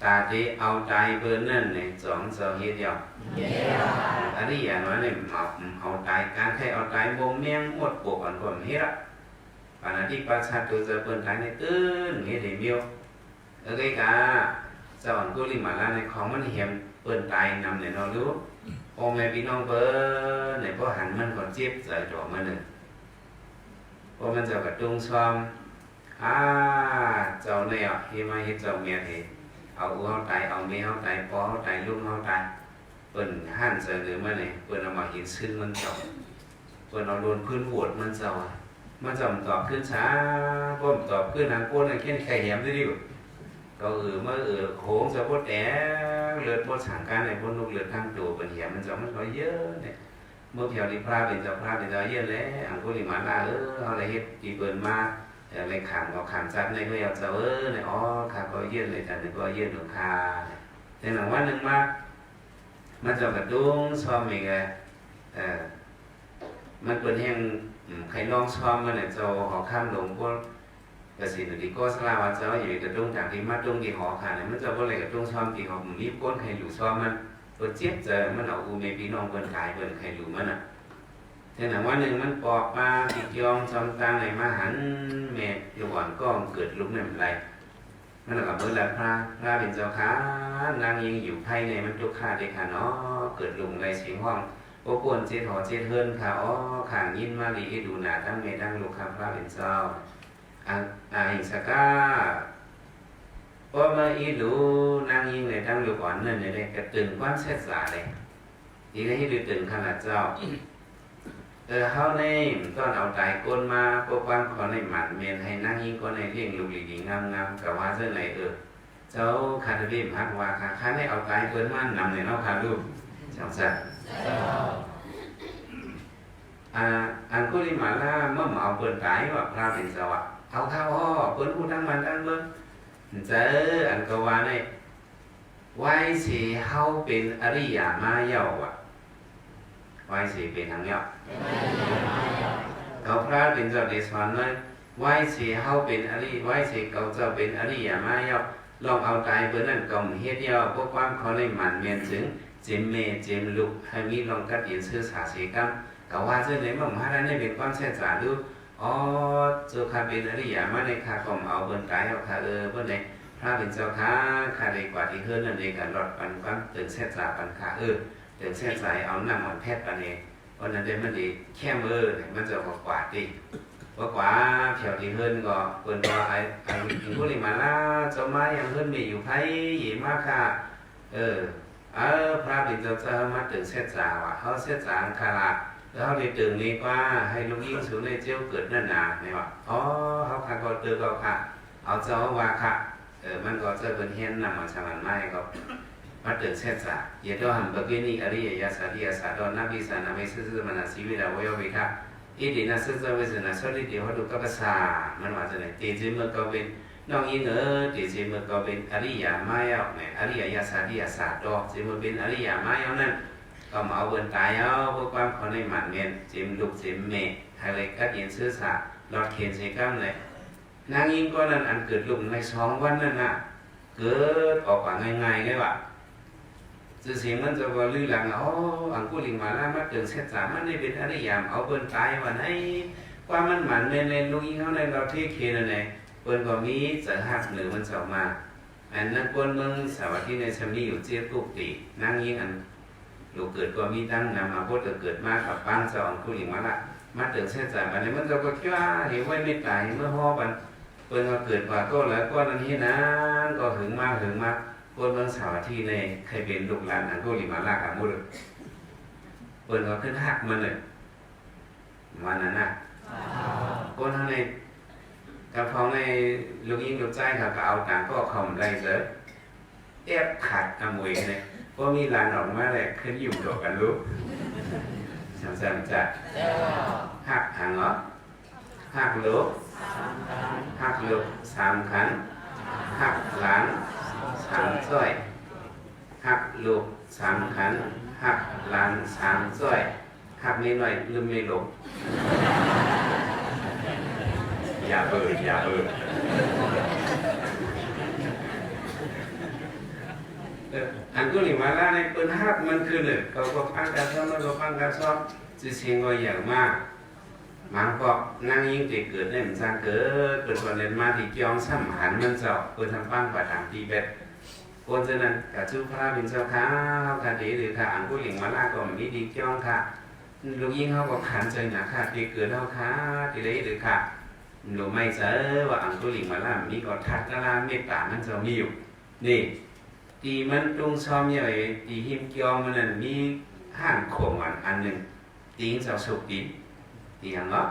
S1: ตาที่เอาใจเปิ้นนั่นเนี่ยสองเฮ็ดเดียวอริยะน้อยเนี่ยเอาใจการแค่เอาใจบ่เมียงหมดปกอันก่อนเฮ็ดอ่ะปานที่ปัจจัยตัวจะเปิ้นใจในตื้นเฮ็ดให้มีcái cả sao anh cứ đi mà la này không mình hiểm bền tài nằm để nó lúa ôm mẹ bị non vỡ này có hẳn mình còn chép giải trò mình nữa ôm mình giờ cả trung xóm cháu này à khi mà hết cháu mẹ thì ông hao tài ông mẹ hao tài bó hao tài luôn hao tài bền hẳn giờ nữa mà này bền làm mà hiện sinh mình cháu bền nó luôn khuyên buồn mình cháuมันจะตอบขึ้นช้าก็ตอบขึ้นทางโค้งแค่ไข่แหมได้ดิก็เมื่อโค้งจะพูดแต่เลือดพูดสั่งการในพูดลูกเลือดทางตัวเป็นแหมมันจะมันก็เยอะเนี่ยเมื่อเพียวดีพระเป็นเจ้าพระเป็นเจ้าเยอะแล้วอังกุลิมาลาเขาเลยเฮ็ดกีเปิลมาเลยขังเอาขังจัดในก็อยากจะเนี่ยอ๋อข้าก็เยอะเลยแต่หนึ่งก็เยอะหนึ่งคาแต่หลังวันหนึ่งมามันจะกระดุ้งซ้อมอีกไงมันเป็นแห่งใครน้องซ้อมมันเนี่ยจะหอข้ามหลงพวกกระสีหรือดีก็สลาวาเจ้าอยู่กระดุ้งจากที่มาดุ้งที่หอขาเนี่ยมันจะว่าอะไรกระดุ้งซ้อมที่หอมีก้นใครหลู่ซ้อมมันตัวเจี๊ยบเจอมันเอาอูเมปีน้องเปินกายเปินใครหลู่มันอ่ะแต่หลังวันหนึ่งมันปอกมาติดยองซ้อมตางไหนมาหันเมฆอยู่ก่อนก็เกิดลุกเนี่ยอะไรมันกับเมื่อไรพระเป็นเจ้าค้านางยิงอยู่ไพ่ในมันทุกข้าเด็กขาเนาะเกิดลุงไรเสียงห้องโอ้ปวนเจ็ดหอเจ็ดเฮิรนค่ะอ๋อข่างยินมาลีดูหนาทั้งเมทั้งลูกค้าพระเป็นเจ้าหิงสก้าพอมาอีดูนางยิงในทั้งลูกอ่อนนั่นเนี่ยกระตึงความเสียสาเลยอีกให้ดูตึงขนาดเจ้าเขาในตอนเอาใจก้นมาพวกบ้านเขาในหมันเมียนให้นางยิงก็ในเลี้ยงลูกหลีงามๆกับว่าเส้นไหนเจ้าคาทวีมฮักว่าค่ะข้าในเอาใจเปิ้นมันนำในนอกคาลูกจังสันอันกุลิมาล่าเมื่อเอาเปิ้นตายว่าพระเป็นสวัสดิ์เอาข้าวห่อเปิ้นผู้ทั้งมันทั้งเบิ้งเจออันก็ว่าในไว้สีเฮาเป็นอริยมาเยาว่ะไว้สีเป็นทางเยาเขาพระเป็นเจ้าเดชสอนเลยไว้สีเฮาเป็นอริไว้สีเขาเจ้าเป็นอริยมาเยาลองเอาตายเปิ้นนั่นก็เฮ็ดเยาพวกความเขาในหมันเมียนถึงเจมเมเจมลุกให้มีลองกัดยินซื้อสาสีกัมกับว่าเจ้าไหนมั่งมาได้ในเป็นความเสียสาดูอ๋อเจ้าข้าเป็นอริยมาในข้าก็เอาเบิ้นตายเอาข้าเบิ้นในพระเป็นเจ้าข้าข้าได้กว่าที่เฮิรนนั่นเองกันหลอดปันความตื่นเสียสาปันข้าตื่นเสียสาเอาหน้าหมอนแพทย์ปันเองวันนั้นได้มันดีแค่มือมันจะกว่าดีกว่าเผียวที่เฮิรนก็เปิ้นว่าไอ้ผู้ริมาล่าเจ้ามาอย่างเฮิรนมีอยู่ไผหยีมากค่ะพระเป็นเจ้ามาตื่นเสียสาว่ะเขาเสียสาคาราแล้วในตื่นนี้ว่าให้ลูกยิ่งสูงในเจ้าเกิดนั่นนาเนี่ยว่าอ๋อเขาค่ะก็เตือนก็ค่ะเอาเจ้าว่าค่ะมันก็จะเป็นเฮียนนำมาสมันไม่ก็มาตื่นเสียสาเยอะหันบกินีอริยยาสาริยาสาดอนนับิสานามิสุสุมานาสีวิดาวโยวิทาอีดินาสุสุวิสนาสริเดียวดูกับภาษามันว่าจะไหนตีจิมก็เป็นน้องยิงตีจิมก็เป็นอริยามายเอาเนี่ยอริยยาสาริยาสาดอจิมเป็นอริยามายเอานั่นก็มาเอาเบิ้นตายเอาพวกความเขาในหมันเมียนจิมลุกจิมเมฆอะไรกัดยินซื้อสาหลอดเขียนสีก้ามเลยนางยิงก็นั่นอันเกิดลุกใน2 วันนั่นน่ะเกิดออกมาง่ายๆไงวะสื่อเสียงมันจะว่าลือหลังอ๋ออังกุลิมาล่ามาเกิดเสร็จสามมันได้เป็นอริยามเอาเบิ้นตายวันให้ความมันหมันในลูกยิงเขาในเราเทเคนนั่นเองเบิ้นก็มีจะหักหรือมันจะมาอันนั้นคนเมืองสวัสดิ์ที่ในชมีอยู่เจี๊ยบตุกตีนางยิงอันลูกเกิดก็มีตั้งนำมาพุทธเกิดมากับปังสองผู้หญิงมาละมาเติมเส้นสายบันนี้มันจะก็คิดว่าเห็นไว้ไม่ตายเมื่อห่อบันเปิ้นก็เกิดกว่าก็แล้วก็นั้นที่นั้นก็หึงมากคนเมืองสาวที่ในใครเป็นลูกหลานอันผู้หญิงมาละกันหมดเลยเปิ้นก็ขึ้นหักมันเลยมันนั่นน่ะคนทั้งในกับพ้องในลูกยิงลูกใจเขาก็เอาต่างก็ข่มได้เสร็จแอบขัดอมวยเลยก็มีลานออกมาแหละขึ้นอยู่ดอกกันรู้สามจะหักหางเหรอหักลูก3 ขันหักหลาน3 ส้อยหักลูก3 ขันหักหลาน3 ส้อย หักนิดหน่อยลืมไม่หลงอย่าเบิดอันกุลิมาล่าในปืนหักมันคือเนี่ยเขาก็พังการซ้อมมันก็พังการซ้อมจะเสียงก็อย่างมากมันก็นั่งยิ่งติดเกิดได้เหมือนกันเกิดวันเรียนมาที่เกี่ยวสัมหันมันเจ้าเปิดทำปั้งประถามตีเบ็ดคนฉะนั้นกับชูพระบินเจ้าข้าคดีหรือค่ะอันกุลิมาล่าก็มีดีเกี่ยวค่ะลูกยิ่งเขาก็ขันใจหนาค่ะตีเกิดเท่าค่ะตีได้หรือค่ะหนูไม่เจอว่าอันกุลิมาล่ามีก็ทักกะลาเมตตามันจะมีอยู่นี่ตีมันตรงซ้อมใหญ่ตีหิมเกี่ยวมันนั่นมีห่างโขงอันหนึ่งตีนเจ้าสุกตีอย่างเนาะ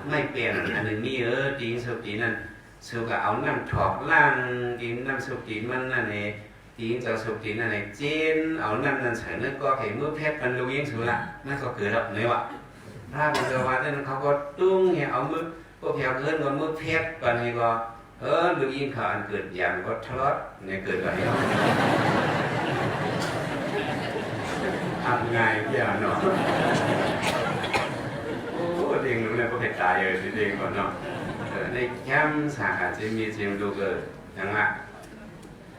S1: ไม่เปลี่ยนอันหนึ่งมีตีนสุกตีนั่นสุกเอาน้ำถอกล่างตีนน้ำสุกตีมันนั่นเองตีนเจ้าสุกตีนั่นเองเจนเอาน้ำนั่นใส่เนื้อก็เห็นมือเพชรมันลูกยิ่งสุดละนั่นก็เกิดแล้วเนี่ยวะพระบิดาวัดนั่นเขาก็ตุ้งเนี่ยเอามือพวกแผวเกินกับมือเพชรปันนี้ก็ลูกยิ่งเขาอันเกิดอย่างก็ทะเลาะเนี่ยเกิดอะไรทำไงอย่างเนาะโอ้เด็กหนูเนี่ยก็เผ็ดตายเลยเด็กก่อนเนาะในแคมป์สาขาจะมีเสียงดูเกิดอย่างละ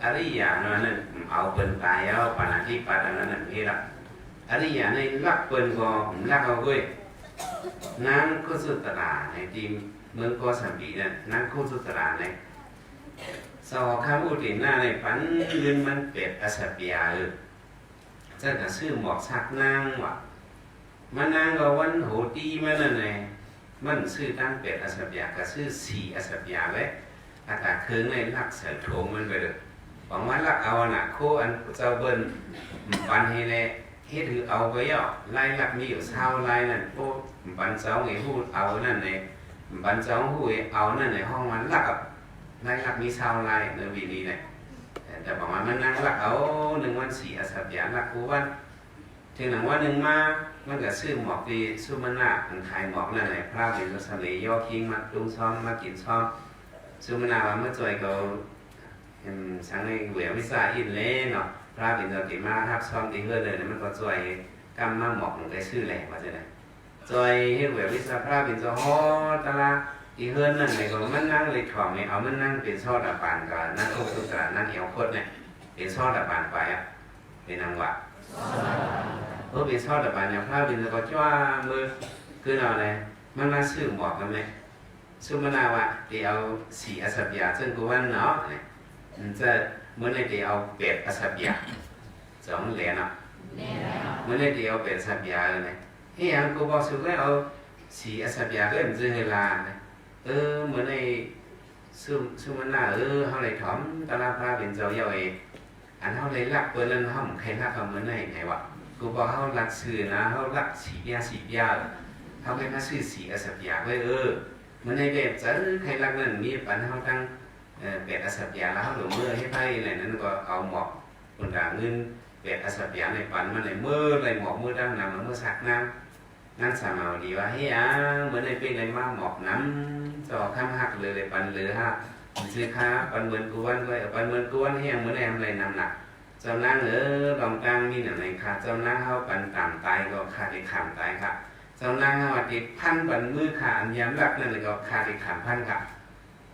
S1: อะไรอย่างนั้นเอาเป็นตายเอาปนาที่ปัดนั้นนั่นนี่ละอะไรอย่างในรักเป็นก็รักเอาด้วยนั่งก็สุดตลาในทีมเมืองก็สามปีเนี่ยนั่งก็สุดตลาในสอข้ามอุติหน้าในปันยืนมันเป็ดอาสเปียจะกระซื้อหมอกชักนางว่ะมันนางก็วันโหตีมันนั่นไงมันซื้อตั้งเป็ดอาสเปียกระซื้อสีอาสเปียไว้อากาศคืนในลักเสือโถงมันไปเลยหวังว่าลักเอาน่ะโคอันเจ้าเบิ้ลปันให้เลยเฮ็ดถือเอาไว้ย่อไล่ลักมีอยู่เช้าไล่นั่นโอ้ปันเจ้าไงพูดเอานั่นไงปันเจ้าพูดเอานั่นในห้องมันลักกับไล่ลักมีเช้าไล่เนื้อวีนี้เนี่ยแต่บอกว่ามันนั่งลักเอาหนึ่งวันสีอาสเปียลักกูวันถึงหนังว่าหนึ่งมามันก็ซื้อหมอกดีสู้มันหน้ามันขายหมอกนั่นแหละพระเป็นสมัยย่อคิงมาดุงซ้อมมากินซ้อมสู้มันหน้าว่าเมื่อจ่อยก็สังในเหวี่ยงวิสาอินเล่เนาะพระเป็นตัวกินมาทับซ้อมดีเพื่อเลยมันก็จ่อยกำมาหมอกมันได้ซื้อแหล่ว่าจะไหนจ่อยให้เหวี่ยงวิสาพระเป็นตัวฮอตะลาที่เฮือนนั่นเลยก็มันนั่งเลยถ่อมไม่เอามันนั่งเป็นซอดปานกับนั่งโคตรตระนั่งเอวโคตรเนี่ยเป็นซอดปานไปอ่ะเป็นนางวะเป็นซอดปานอย่างพระเป็นตัวก็จ้ามือคือเราเนี่ยมันมาซื้อหมอกกันไหมซื้อมะนาวะเดี๋ยวเอาสีอาสเปียซึ่งกูว่าเนาะจะเมื่อในเดี๋ยวเอาเป็ดอาสเปียสองเหรียญเนาะเมื่อในเดี๋ยวเอาเป็ดอาสเปียเลยเนี่ยเฮ้ยอันกูบอกสุดแล้วเอาสีอาสเปียก็เป็นซื้อเฮลาเนี่ยเมื่อในซื้อมันน่าเขาเลยถอมตลาดพระเป็นเจ้าเย่าเองอันเขาเลยรักเปิดเรื่องเขาใครรักเขาเมื่อไหร่ไงวะกูบอกเขารักสื่อนะเขารักสียาเขาเป็นมาซื้อสีอาสเปียไว้มันในแบบจะใครรักนั่นมีปัญหาตั้งเป็ดอาสเปียแล้วเขาหลงมือให้ไพ่อะไรนั้นก็เอาหมอกคนด่าเงินเป็ดอาสเปียในปันมันในมือในหมอกมือดังน้ำมือสักน้ำนั่นสามเอาดีว่าเฮ้ยเหมือนในเป็นในมาหมอกน้ำจอข้ามหักเลยปันเลยฮะซื้อค้าปันเหมือนกวนเลยปันเหมือนกวนเฮียเหมือนแอมอะไรน้ำหนักเจ้านั่งลองกลางมีหนังในค่ะเจ้านั่งเข้าปันต่ำตายก็ขาดในขามตายค่ะเจ้านั่งเข้าติดพันปันมือขาอันย้ำรักนั่นเลยก็ขาดในขามพันค่ะ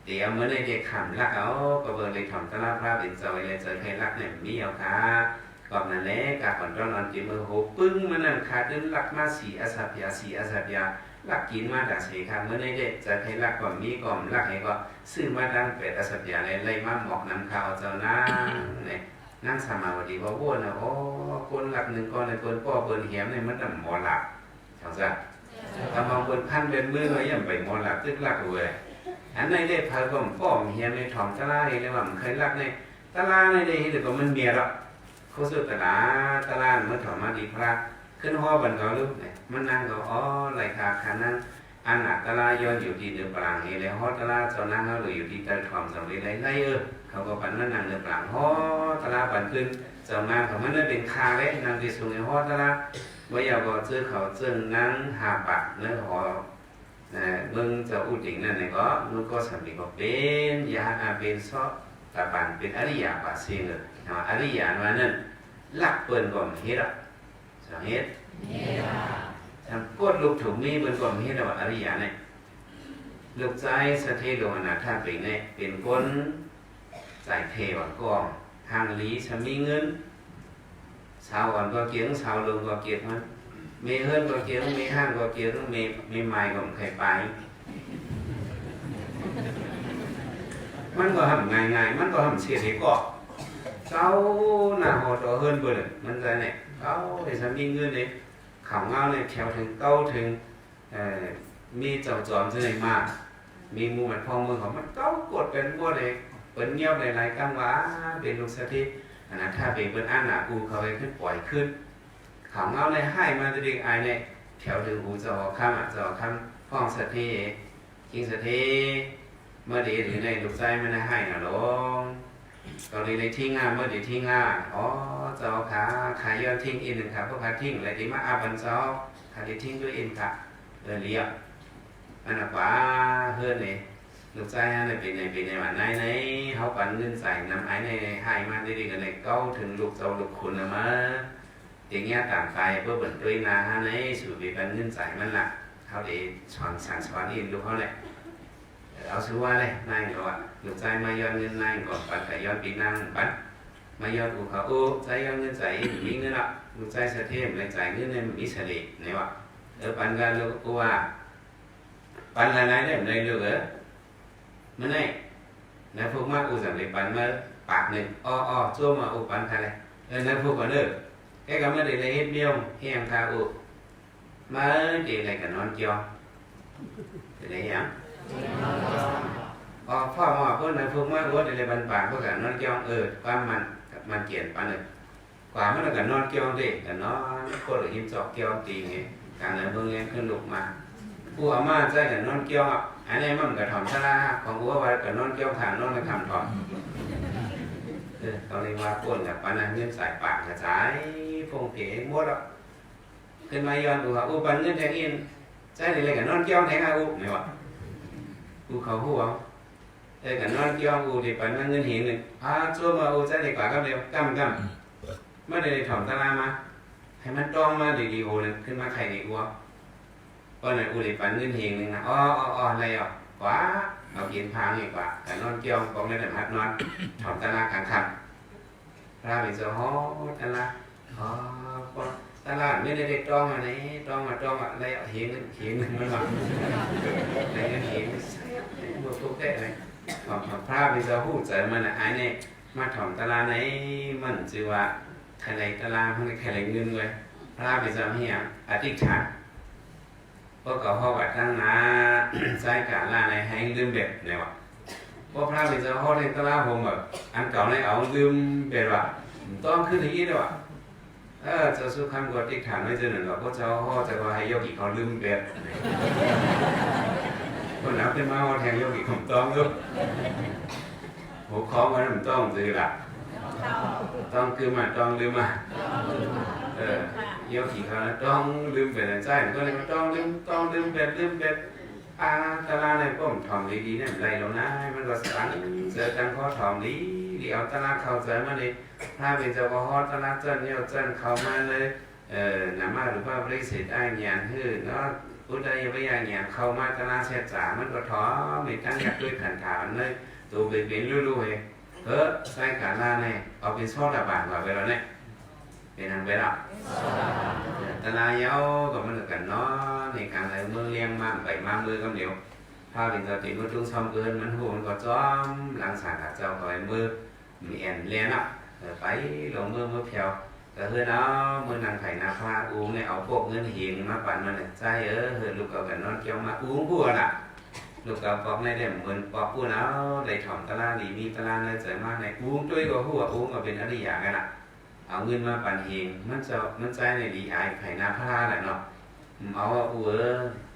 S1: เดี๋ยวเมื่อในเด็กขามรักเอาก็เบอร์เลยถอมตลาดพระเป็นจอยเลยเจอใครรักเนี่ยมีเอาค่ะกอบนั่นแหละกาก่อนตอนนอนจีมือโหปึ้งมันนั่นขาดดึงรักมาสีอาสาพยาสีอาสาพยารักกินมาด่าเสียค่ะเมื่อในเด็กจะให้รักก่อนมีก่อนรักให้ก็ซื้อมาดังเป็ดอาสาพยาเลยไล่มาหมอกน้ำข้าวเจ้านั่งเนี่ยนั่งสมาวดีว่าโว้นะโอ้คนหลักหนึ่งก้อนในคนพ่อเปิดเหี่ยมในมันหมอหลักเขาจะทำเอาคนพันเป็นมือเลยยังไปหมอหลักตึกหลักเลยอันในเด็กพายก็ป้อมเหี่ยมในถ่อมตะลาเลยว่ามันเคยรักในตะลาในเด็กเด็กก็มันเมียหรอกเขาสุดตะลาเมื่อถ่อมมาดีพระขึ้นห้อบันก็ลูกเนี่ยมันนั่งก็อ๋อไรค่ะขานั่งอันหนักตะลาย้อนอยู่ที่เนื้อปลางเฮเลยฮอตะลาเจ้านั่งเขาเลยอยู่ที่ตะถ่อมสำเร็จไรเขาก็ปั่นนั่งเนื้อปลางฮอตะลาปั่นขึ้นเจ้านั่งเขามันได้เป็นคาเล็กนั่งที่สูงในฮอตะลาว่าอยากก็เจอเขาเจอนั่งหาปักเนื้อหอมึงจะอุดิงนั่นเนี่ยก็มึงก็สำเร็จก็เป็นยาเป็นซอตะปันเป็นอริยาปัสเซงเลยอริยาว่านั่นลักเปิลก่อนเฮ็ดอ่ะจะเฮ็ด ทำกดลูกถุงนี้บนกลมให้เราอริยะเนี่ยลูกใจสะเทโลหนาท่าเป็นเนี่ยเป็นคนใจเทวกองทางlýจะมีเงินชาวก่อนก็เกี่ยงชาวลงก็เกี่ยงมันมีเฮิร์นก็เกี่ยงมีห้างก็เกี่ยงมีไม้ก็ไม่เคยไปมันก็ทำง่ายๆมันก็ทำเสียดีก็เจ้าหน้าหอต่อเฮิร์นเบอร์มันจะเนี่ยเก้าđểจะมีเงินเนี่ยข่าวเงาเนี่ยแถวถึงเก้าถึงมีเจ้าจอมจะไหนมามีมูมันพองมือของมันเก้ากดเป็นบัวเลยเป็นเงี้ยวในรายกลางว่าเป็นลูกสถิตอันนั้นถ้าเป็นเป็นอันหนาอูเขาไปขึ้นปล่อยขึ้นข่าวเงาในให้มาจะดีไอเนี่ยแถวถึงอูจะออกข้ามจะออกข้ามพ้องสถิตกิงสถิตเมื่อดีหรือในลูกใจมันให้นะลงตอนนี้ในทิ้งงานเมื่อดีทิ้งงานอ๋อเจ้าขาขายย้อนทิ้งอินหนึ่งครับพวกขาทิ้งอะไรดีมาอาบันเจ้าขาดีทิ้งด้วยอินค่ะเรียบอันนั้นว่าเฮือนนี่ลูกใจในเป็นในวันไหนเขาปั่นเงินใส่น้ำไอ้ในให้มาดีๆกันในเก้าถึงลูกเจ้าลูกคุณละมาอย่างเงี้ยต่างไปเพื่อเปิดด้วยนาฮะในสู่ไปปั่นเงินใส่มันละเขาได้สอนสั่งสอนอินลูกเขาเลยเอาซื้อว่าเลยนายก็ว่าลูกใจมาย้อนเงินนายก่อนปั่นแต่ย้อนปีนั่งปั่นมาย้อนอูเขาใจย้อนเงินใส่มีเงินละลูกใจเสถียรเลยจ่ายเงินในมิสลีเนี่ยวะปั่นกันลูกกูว่าปั่นอะไรได้ไม่รู้เหรอมันไงนายพวกมาอูสั่งเลยปั่นมาปากหนึ่งอ้อจ้วมาอูปั่นใครเลยนายพวกก่อนเด้อแค่ก็ไม่ได้เลยเฮ็ดเบี้ยวเฮียงคาอูมาดีอะไรกันนอนเกี่ยวจะได้ยังพ่อมาเพื่อนนายพวกมาอูได้เลยปั่นปากเพื่อกันนอนเกี่ยวความมันเกี่ยนปั่นเลยกว่ามันกันนอนเกี่ยวดิกันนอนโคตรหิมจอกเกี่ยวตีไงการเงินเบิ่งเงินขึ้นลุกมากูอามาใจกันนอนเกี่ยวอันนี้มันกับถอมชราของกูว่ากับนอนเกี่ยวขานนอนกับทำถอมตอนนี้ว่าปนกับปานันเงินใส่ปากกระจายพงเก๋หมดอ่ะขึ้นมาย้อนกูว่าปันเงินแทงอินใจนี่เลยกับนอนเกี่ยวแทงอูไม่วะกูเขาพูดว่ากับนอนเกี่ยวกูที่ปันเงินหินหนึ่งจ้วมาใจดีกว่าก็เร็วกั้มเมื่อได้ถอมชรามาให้มันต้องมาดีๆโอเลยขึ้นมาใครดีกว่าก็ในอุลิปันเงินเฮงนึงนะอะไรอ่ะกว่าเอากินพังอีกว่าแต่นอนเกี่ยวกองในแต่พัดนอนถอดตะลาขังขับราไปเจอฮอตะลาตะลาไม่ได้ได้ต้องอะไรต้องอะไรเฮงมันหลังอะไรเงินเฮงบวกทุกได้เลยถอดพระไปเจอหูเจอมันไอ้เนี่ยมาถอดตะลาไหนมันจือว่าใครตะลาเพิ่งใครเงินเลยพระไปเจอเฮียอธิษฐานพวกเขาเขาวัดตั้งนะใช้การล่าในให้ลืมเบ็ดเนี่ยวะพวกพระไปเจอเขาในตลาดผมแบบอันเก่าในเอาลืมเบ็ดวะต้องขึ้นอย่างนี้ด้วยวะจะสู้คำกดติ๊กฐานไม่เจอหนึ่งหรอกพวกเจ้าเขาจะว่าให้โยกิเขาลืมเบ็ดคนนับเป็นมาว่าแทงโยกิผมต้องด้วยหัวคอมันต้องซื้อละต้องคือมาต้องลืมมาโยกิเขาต้องลืมเบ็ดใจก็เลยต้องลืมเบ็ดตลาดในป้อมถอมดีๆเนี่ยไรแล้วนะมันก็สั่งเจอกันข้อถอมดีเอาตลาดเข้าใจมาเลยถ้าเป็นเจ้าก็ฮอตลาดเจ้าเนี่ยเจ้าเข้ามาเลยนามาหรือว่าบริษัทได้เงียนฮือเนาะอุดยวิญญาณเงียนเข้ามาตลาดเสียจ่ามันก็ท้อมีการอยากด้วยขันถามเลยตัวเป็นรู้ๆใส่การล่าเนี่ยเอาเป็นช่อระบาดมาไปแล้วเนี่ยเป็นทางไปแล้วตลาดเย้าก็มันกันเนาะในการอะไรมือเลี้ยงมาไปมามือก็เดียวถ้าเป็นจะติดมือจุ้งซ้อมเกินมันหูมันก็จ้อมหลังสารเจ้าก็ไปมือมีแอนเลี้ยงอ่ะไปลงมือเพียวก็คือเนาะมือนางไข่นาพาอุ้งเนี่ยเอาพวกเงินหินมาปั่นมันเนี่ยใจลูกเก่ากันนอนเกี่ยวมาอุ้งพูดอ่ะลูกเก่าปอกในเด่มเหมือนปอกพูดแล้วเลยถ่อมตลาดดีมีตลาดเลยเจอมากในอุ้งด้วยก็หัวอุ้งก็เป็นอริยากันอ่ะเอาเงินมาปั่นเฮงมันใจในดีไอไผ่นาพาแหละเนาะเอา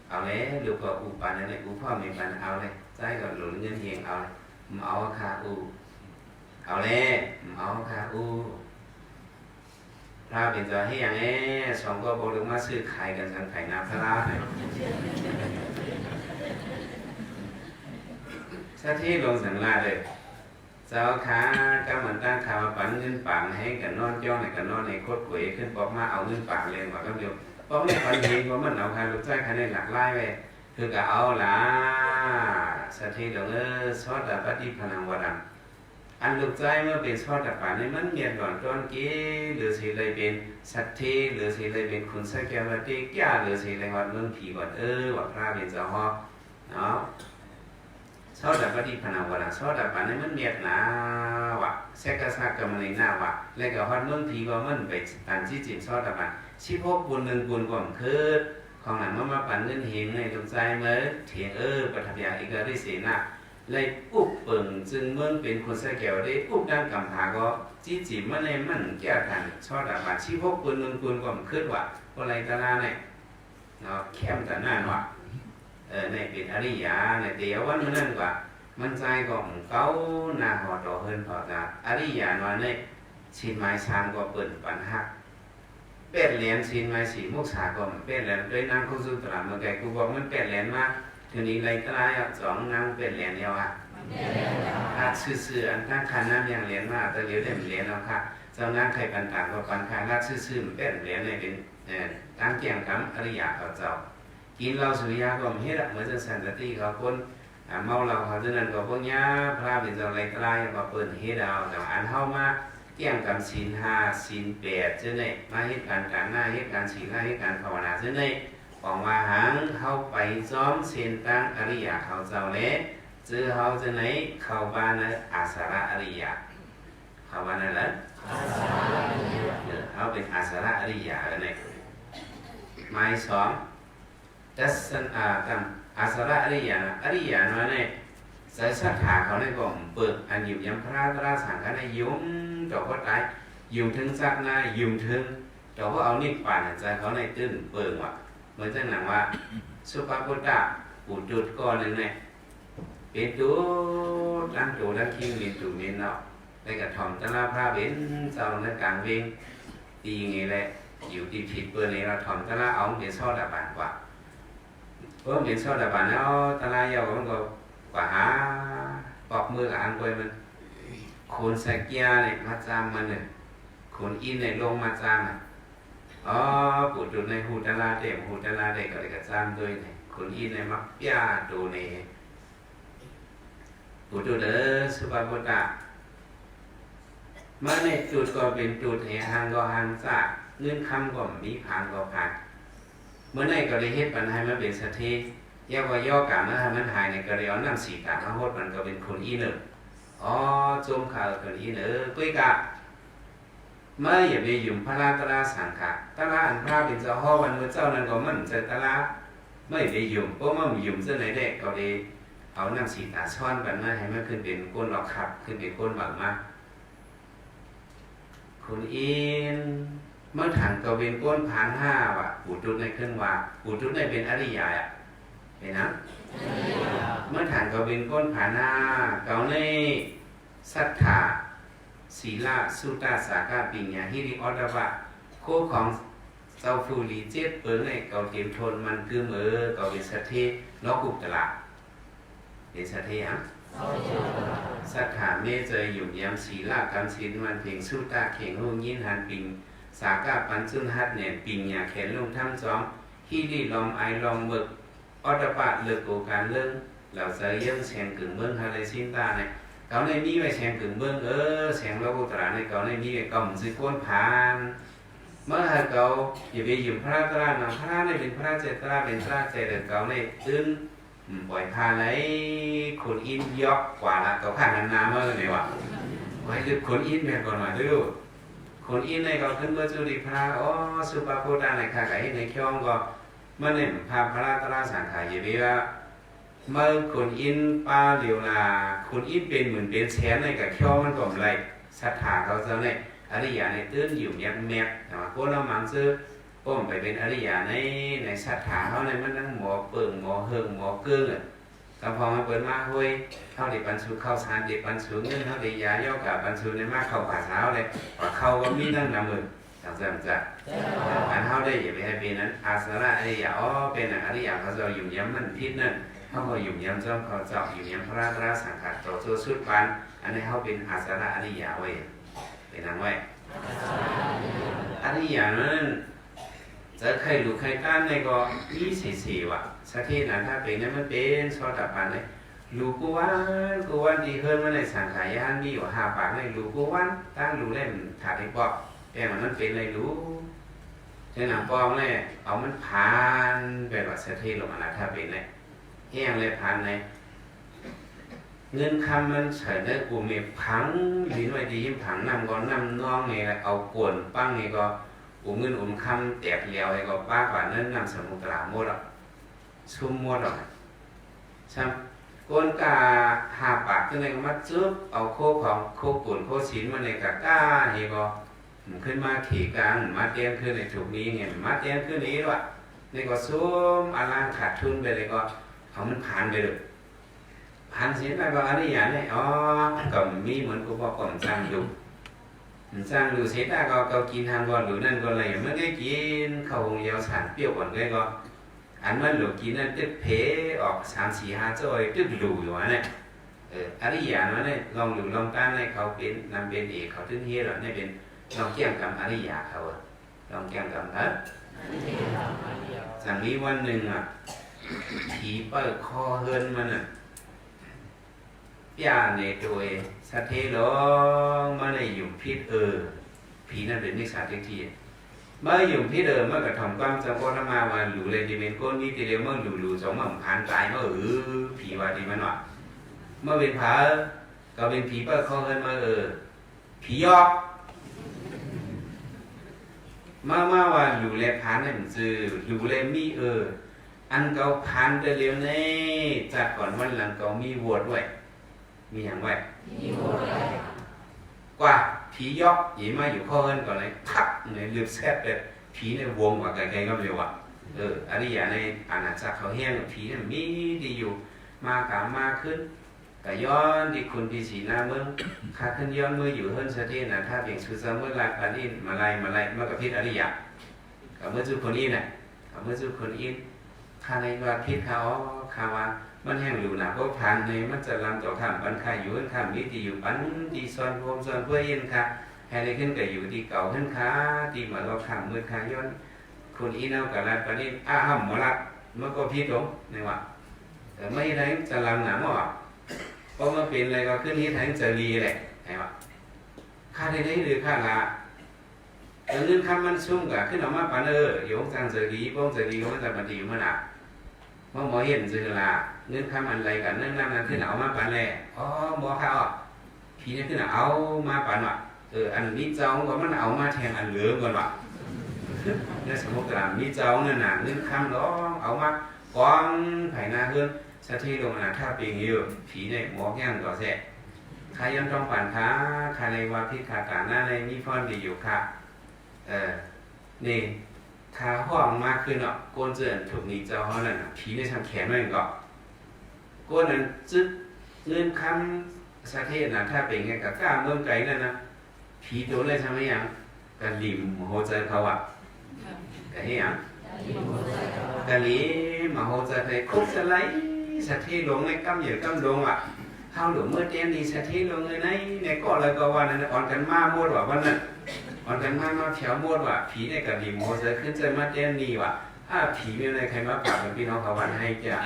S1: เอาเลยลูกก็อูปั่นอะไรอูพ่อมีปั่นเอาเลยใจก็หลุดเงินเฮงเอาเลยเอาคาอูเอาเลยเอาคาอูถ้าเป็นจะให้อย่างนี้สองก็บอกเลยว่าซื้อขายกันทางไผ่นาพาเนี่ยถ้าที่ลงสังลาเลยเจ้าขาก็เหมือนตั้งขามาปั่นเงินปังให้กันนอนย่องในกันนอนในโคตรก๋วยขึ้นปอกมาเอาเงินปังเลยว่าก็เดียว ก็ไม่ปันเห็นว่ามันเอาใครลูกใจใครในหลักไล่ไปคือก็เอาละสัตย์ดงชอดปฏิพนังวรังอันลูกใจเมื่อเป็นชอดป่าในมันเมียนก่อนต้นกี้หรือสิเลยเป็นสัตย์หรือสิเลยเป็นคุณสักแกวติก้าหรือสิเลยวัดเมืองผีก่อนว่าพระเป็นเจ้าฮอเนาะชอบปฏิพนังวรังชอบป่าในมันเมียนหนาวะเสกสักกำมันในหน้าวะแล้วก็วัดเมืองผีก็มันไปตันที่จิตชอบป่าชิพกบุญหนึ่งบุญก่อนคือของหนังมาปั่นเงินเห็นในดวงใจเมื่อเถียงปฐพีอีกได้เสียนะเลยอุบเปิงจึงเมื่อเป็นคนใส่แก้วได้อุบด้านกำผาก็จี้จีบมันในมันแก้กันชอบแบบว่าชิพกบุญหนึ่งบุญก่อนคือว่าอะไรตาลาเนี่ยเนาะแคมแต่หน้าว่ะในเป็นอริยาในเดียววันนั้นกว่ามันใจของเขาหน้าหอต่อเฮินพอจะอริยาหน่อยในชินไม้ชามก็เปิดปัญหาเป็ดเหรียญชินไม้สีมุกสาก็เป็ดเหรียญด้วยนางคุสุตระเมื่อไงกูบอกมันเป็ดเหรียญมาทีนี้ไรก็ได้สองนางเป็ดเหรียญเดียวถ้าซื่อๆอันตั้งคันน้ำยังเหรียญมาแต่เหรียญเต็มเหรียญแล้วค่ะเจ้านางใครปันต่างก็ปันคายรัดซื่อๆมันเป็ดเหรียญในเป็นตั้งเกี่ยงกับอริยาเขาเจ้ากินเราสุริยาก็ไม่เฮ็ดเหมือนจะสันติเขาคนเมาเราเขาจะนั่นก็พวกนี้พระเป็นเจ้าไรก็ได้ก็เปิดเฮ็ดเอาแต่อันเข้ามาเกี่ยงกับศีล5ศีล8จังได๋มาเฮ็ดการหน้าเฮ็ดการศีลเฮ็ดการภาวนาจังได๋ของว่าหังเข้าไปซ้อมเส้นตั้งอริยะเขาเจ้าแลจื้อเฮาจังได๋เข้าบ้านอาสระอริยะเข้าบ้านนั่นแหละอาสระอริยะเฮาเป็นอาสระอริยะนี่หมาย2ตัสสันกับอาสระอริยะอริยะนั่นแหละใส่ศรัทธาเขาในก็เปิดอันอยู่ยำพระตราสังฆในยุ่งต่อก็ตายยุ่งถึงสักหน้ายุ่งถึงต่อก็เอานิพพานใจเขาในตื้นเปิงว่ะเหมือนจะหนังว่าสุภาพุทธะปูจุดก้อนหนึ่งเนี่ยเป็นตัวตั้งตัวตั้งคิงเป็นตัวเมนเนาะได้กับถ่อมตะลาพระเป็นเจ้าในกลางเวงตีไงแหละอยู่ที่ผิดเปิดในเราถ่อมตะลาเอาเป็นช่อดาบานกว่าเพราะเป็นช่อดาบานแล้วตะลายาวมันก็กว่าหาปอกมือกับอันกวยมันคนใส่เกียร์เนี่ยมาจามมันเนี่ยคนอินเนี่ยลงมาจามอ๋อปูจุดในหูตะลาเด็กหูตะลาเด็กก็เลยกระจามด้วยเนี่ยคนอินเนี่ยมักพิ้าดูเนี่ยปูจุดสุภาพุทธะมาในจุดก็เป็นจุดเหตุทางก็ทางซากเงื่อนคำก็มีพังก็พังเมื่อไหร่ก็เลยเฮ็ดปัญหามาเป็นสถิย่อว่าย่อกามาทำมันหายในกระเรียนน้ำสีกามาโหดมันก็เป็นคนอีหนึ่งอ๋อจมข่าวคนอีหนึ่งกุ้ยกะเมื่ออย่าไปยุ่งพระราตราสังขะตราอันพระเป็นเจ้าห้อวันเมื่อเจ้านั้นก็มันจะตราไม่ไปยุ่งเพราะมันยุ่งเส้นไหนเด็กก็เลยเอาน้ำสีตาช้อนกันมาให้มันขึ้นเป็นก้นหลอกขับขึ้นเป็นก้นบังมาคนอีนเมื่อถังก็เป็นก้นพัง5ว่ะปูจุดในขึ้นว่าปูจุดในเป็นอริยะเห็นนะเมื่อฐานก็เป็นก้นผานาเกาในสัทธาศีลาสุตตาสากาปิญญาฮิริออดวะโคของเจ้าฟูรีเจ็ดเปิงในเกาเตรียมทนมันคือมือเกาเป็นสัตเทนกุกตละเป็นสัตเทฮะสัทธาเมเจยหยุ่มยำศีลากำศีลมันเพียงสุตตาเข่งหูยินหันปิงสากาปันจุนหัดเนี่ยปิญญาแขนลงทั้งสองฮิริลอมไอลอมเบิกออตปะเลือกโอกาสเรื่องเราจะยังแสงกึ่งเบื้องฮาเลซินตาเนี่ยเขาในมีไว้แสงกึ่งเบื้องแสงโลกุตระในเขาในมีไว้กล่อมซิก้นผ่านเมื่อเขาอย่าไปหยุ่มพระตราหนังพระในเป็นพระเจตราเป็นพระเจตเขาในตื้นปล่อยพาไหลคนอินยอกกว่าละเขาผ่านนานๆเมื่อไหร่วะไว้คือคนอินแบบก่อนหน่อยดูคนอินในเขาขึ้นเมื่อจุลิพระอ๋อสุปาโพธาในข้าไก่ในเขี้ยวก็เมื่อเนี่ยพาพระตราสังขารอย่างนี้ว่าเมื่อคนอินป้าเหลียวลาคนอินเป็นเหมือนเป็นแสนในกับเขี้ยวมันก็ไรศรัทธาเขาเจ้าเนี่ยอริยาในตื้นอยู่แยบแมบแต่ว่าพวกเรามังซื้อป้มไปเป็นอริยาในศรัทธาเขาในมันนั่งหมอเปิงหมอเฮิงหมอเกื้องก็พอมาเปิดมาห้วยเข้าเด็กปันสูเข้าสารเด็กปันสูเงินเข้าเด็กยาย่อกับปันสูในมากเข้าผ่าเท้าเลยว่าเข้าก็มีนั่งนำมือจังจะอันเท่าได้อย่าไปให้เป็นนั้นอาสระอริยะอ๋อเป็นอริยะเขาจะอยู่ย้ำมันพิษนั่นเขาก็อยู่ย้ำจ้องเขาเจาะอยู่ย้ำพระราสังขารต่อตัวสุดปันอันนี้เขาเป็นอาสระอริยะไว้เป็นนังไว้อริยะนั้น จะใครรู้ใครต้านในก็24ว่ะสักทีนะถ้าเป็นนั้นมันเป็นชอตับปันเลยรู้กูวันดีเฮิร์นมาในสังขายานมีอยู่5 ปากในรู้กูวันตั้งรู้เล่มถาดไอ้ปอกแต่มันเป็นอะไรรู้เจ้าหนังปองเลยเอามันผ่านไปว่าสักทีลงมานะถ้าเป็นเลยแห้งเลยผ่านเลยเงินคำมันเฉยได้กูมีพังลิ้นไว้ดียิ่งพังนำก็นำน้องไงเอากวนปั้งไงก็เงินคำแตกเลี้ยวไอ้ก็ป้ากว่านั้นนำสมุตราหมดอ่ะชุ่มหมดอ่ะใช่ก้นกา5 ปากขึ้นในก็มัดจุ๊บเอาโคของโคกุ่นโคชิ้นมาในกะก้าไอ้ก็ขึ้นมาขี่กลางมาเตี้ยนขึ้นในถูกนี้ไงมาเตี้ยนขึ้นนี้ด้วยนี่ก็ซุ่มอลังขาดทุนไปเลยก็เอามันผ่านไปเลยผ่านเสียไปว่าอะไรอย่างนี้อ๋อก็มีเหมือนกูบอกก่อนสร้างอยู่เสร็จแล้วก็กินทางก่อนหรือนั่นก็อะไรไม่ได้กินข้าวหงยาวสารเปรี้ยวก่อนเลยก็อันมันหลุดกินนั่นตึ๊บเพออก3 4 5จ้อยตึ๊บหลูอยู่วะเนี่ยอะไรอย่างนั้นเนี่ยลองหรือลองต้านให้เขาเป็นนำเป็นเอกเขาถึงเฮียหรอเนี่ยเป็นลองเกี่ยงกับอะไรอย่างเขาลองเกี่ยงกับจากนี้วันหนึ่งอ่ะผีเปิดคอเฮินมันอ่ะย่าในตัวสัตเทลงมาในอยู่พิษผีนั่นเป็นนิสัยที่เมื่ออยู่พิษเมื่อกระทำความจำก็ทำมาวันหลูเลยที่เป็นก้นนี้ทีเดียวเมื่อหลูสองเมื่อผ่านตายเมื่อผีว่าที่มันว่าเมื่อเป็นผาก็เป็นผีเปิดคอเฮินมาผียอกมาวันหลูเลยผ่านนั่นจือหลูเลยมีอันเก่าผ่านเร็วๆนี่จากก่อนวันหลังเก่ามีวดด้วยมีอย่างไรกว่าผียอกหยิบมาอยู่ข้อเอินก่อนเลยทับในเลือบแซ่บเลยผีในวงกว่าไกลๆก็เร็วอ่ะอันนี้อย่างในอาณาจักรเขาแห้งผีเนี่ยมีดีอยู่มากามมาขึ้นแต่ย้อนที่คุณปีสีหน้าเมืองขาขึ้นย้อนมืออยู่เฮิรนเสถียรนะถ้าเพียงสุดสมุทรลาอันนี้มาไล่เมื่อกับพิษอริยะกับเมื่อจุคนนี้เนี่ยกับเมื่อจุคนอินข้าในว่าพิษเขาข้าว่ามันแห้งอยู่นะเพราะผ่านในมันจะลำต่อข้ามปันค่าอยู่ข้ามนี้ที่อยู่ปันที่ซอนโฮมซอนเพื่อเย็นค่ะให้ได้ขึ้นกับอยู่ที่เก่าขึ้นค่ะที่มาเราข้ามมือค่ะย้อนคนอีนเอากับรัดปันนี้ห้ามหมอรัดเมื่อก็พิษหลงในว่าแต่ไม่ได้จะลำหนาหม้อเพราะมันเป็นอะไรก็ขึ้นนี้ทั้งจะรีแหละไงวะค่าได้หรือค่าละแต่เงินคำมันชุ่มกับขึ้นออกมาปันอยู่จังจะรีป้องจะรีมันจะปฏิอยู่เมื่อไหร่เมื่อหมอเห็นจือละเงินคำอะไรกันเรื่องนั้นขึ้นเอามาปันแหละอ๋อหมอเขาผีนี่ขึ้นเอามาปันว่ะอันนี้เจ้าก็มันเอามาแทงอันเหลือก่อนว่ะเนี่ยสมมติว่ามีเจ้าเนี่ยนะเงินคำร้องเอามากองไผ่หน้าเพื่อนสะที่ลงนะถ้าปีงอยู่ผีเนี่ยหมอกย่างต่อแท้ใครยังต้องปั่นค้าใครในว่าพิคาตาหน้าในมีฟ้อนดีอยู่ค่ะนี่ขาห้องมากขึ้นเนาะก้นเจือนถูกนี้เจ้าเขานั่นผีในทำแขนไว้ก่อนก้นนั้นจึ๊กเงินคำสะเทศนะถ้าเป็นไงกับกล้าเมืองไกลนั่นนะผีโดนเลยทำไมยังกะหลิมโหใจเขาอ่ะกะเฮียงกะหลิมโหใจไปคุกสไลสะเทศลงในกำเหยียดกำลงอ่ะเขาหลวงเมื่อเตี้ยนี่สะเทศลงเลยในเกาะเลยก็ว่านั่นอ่อนกันมาหมดว่าวันนั้นมันกันมาแถวมดว่ะผีในกระดิ่งโมเสขึ้นใจมาเต้นนี่ว่ะถ้าผีมีอะไรใครมาปราบเป็นพี่น้องเขาวันให้จ้ะ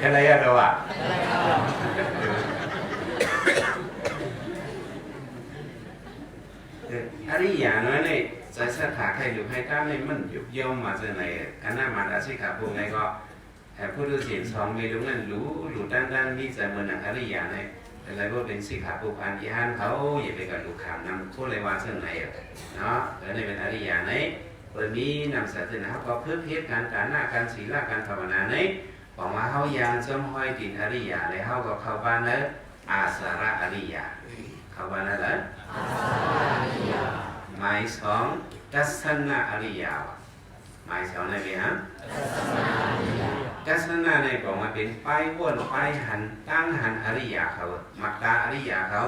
S1: อะไรอะเราอ่ะอันนี้อย่างนั้นเนี่ยใจสถาใครหรือใครกล้าในมันยุบย่อมมาจากไหนกันหน้ามาอาชีพขับพวกไหนก็แต่ผู้ดูสินสองเมลุนั้นรู้ด้านมีใจเหมือนอะไรอย่างเนี่ยอะไรก็เป็นสิขาปุพันที่ห้านเขาอย่าไปกับลูกขามนำทุเลยว่าเส้นไหนเนาะแล้วในเป็นอะไรอย่างเนี่ยเปิดมีนำศาสนาก็เพื่อเพียรการหน้าการศีลการภาวนาเนี่ยบอกว่าเขายางจมห้อยตินอริยาเลยเขาก็เข้าบ้านแล้วอาสาระอริยาเข้าบ้านแล้วเหรอหมายสองทัศนะอริยาหมายสองอะไรฮะทัศนะในบอกมาเป็นไปวนไปหันตั้งหันอริยาเขามักตาอริยาเขา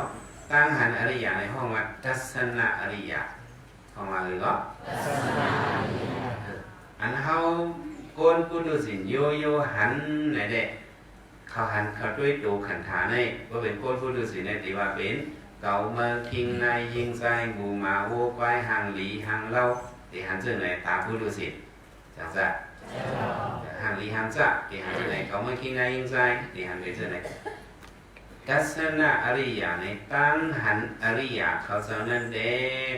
S1: ตั้งหันอริยาในห้องว่าทัศนะอริยาห้องว่าเลยก็อันเขาโกนกุดุสินโยหันไหนเด็กเขาหันเขาด้วยตูขันฐานในว่าเป็นโกนกุดุสินในที่ว่าเป็น cậu mơ kinh này dinh dài mù mà vô quay hàng lý hàng lâu thì hắn chữ này tá phu lưu xịt chẳng dạ hàng lý hàng dạ thì hắn chữ này cậu mơ kinh này dinh dài thì hắn cái chữ này Kasana Ariya này tăng hắn Ariyaเขาเจ้านั้นเด้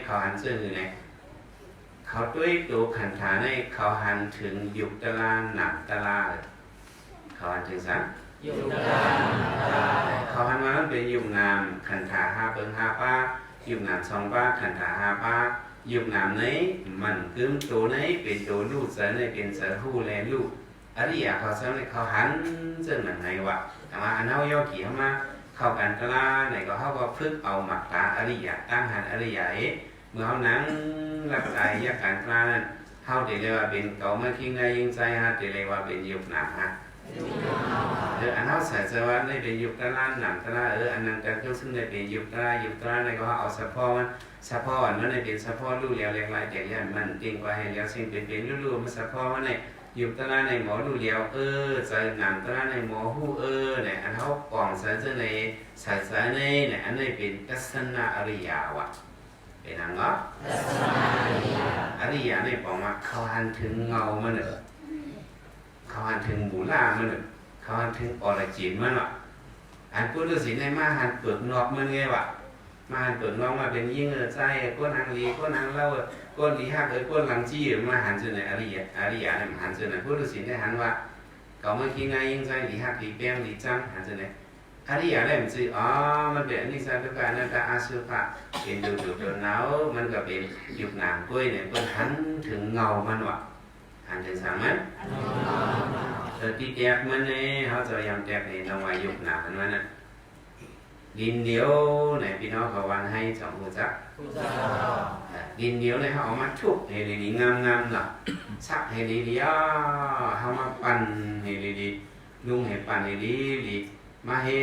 S1: เขาหันชื่อเนี่ยเขาด้วยตัวขันธาเนี่ยเขาหันถึงยุคตะลาหนักตะลาเขาหันถึงสังยุคตะลาเขาหันมาเป็นยุคนามขันธาห้าเปิงห้าป้ายุคนามสองป้าขันธาห้าป้ายุคนามนี้มันกึมตัวนี้เป็นตัวลูกเสือเนี่ยเป็นเสือหูแลลูกอริยะเขาเจ้าเนี่ยเขาหันซึ่งเหมือนไงวะแต่ว่าอันเอาย่อกี่เข้ามาเข้ากันตะลาเนี่ยก็เขาก็พึกเอาหมักตาอริยะตั้งหันอริยะเมื่อเขานั่งรับใจยากการตรานั้นเขาเรียกว่าเป็นเก่าเมื่อกี้ไงยิ่งใจฮะเรียกว่าเป็นยุคหนักฮะอันเขาใส่ใจว่าได้เป็นยุคตะลาหนักตะลาอันนั้นแต่ก็ซึ่งได้เป็นยุคตะลาในก็เอาสะพอมันสะพออันนั้นได้เป็นสะพอลู่เลี้ยวเรียกว่าแต่ยันมันจริงกว่าให้เลี้ยวสิ่งเป็นลู่มันสะพอมันเนี่ยยุคตะลาในหมอลู่เลี้ยวใจหนังตะลาในหมอหูเนี่ยอันเขากล่องใส่ใจในใส่ใจในเนี่ยอันนี้เป็นทัศนะอริยาวะเป็นอังก็อริยะเนี่ยบอกว่าเขาหันถึงเงามันเนี่ยเขาหันถึงบูล่ามันเนี่ยเขาหันถึงอรจินมันอ่ะอันพุทธศิลป์ในมาหันเปิดนอกมันไงวะมาหันเปิดนอกมาเป็นยิ่งใจก้นอังลีก้นอังเล่าก้นลีหักก้นหลังจี้มาหันจนในอริยะเนี่ยหันจนในพุทธศิลป์ได้หันว่าเขาเมื่อกี้ไงยิ่งใจลีหักลีแป้งลีจังหันจนในอริยะได้มันจือมันเป็นนิสัยทุกการนั่นแต่อาสุภะเป็นดูตัวหนาวมันก็เป็นยุคหนามกล้วยเนี่ยเป็นหันถึงเงามันวะหันถึงสังมันที่แตกมันเนี่ยเขาจะยังแตกในตรงวัยยุคหนามมันน่ะดินเหนียวเนี่ยพี่น้องเขาวางให้สองหัวจักดินเหนียวเนี่ยเขาเอามาทุบให้ดีๆงามๆหน่ะซักให้ดีๆเขามาปั่นให้ดีๆนุ่งให้ปั่นให้ดีๆมาเฮ็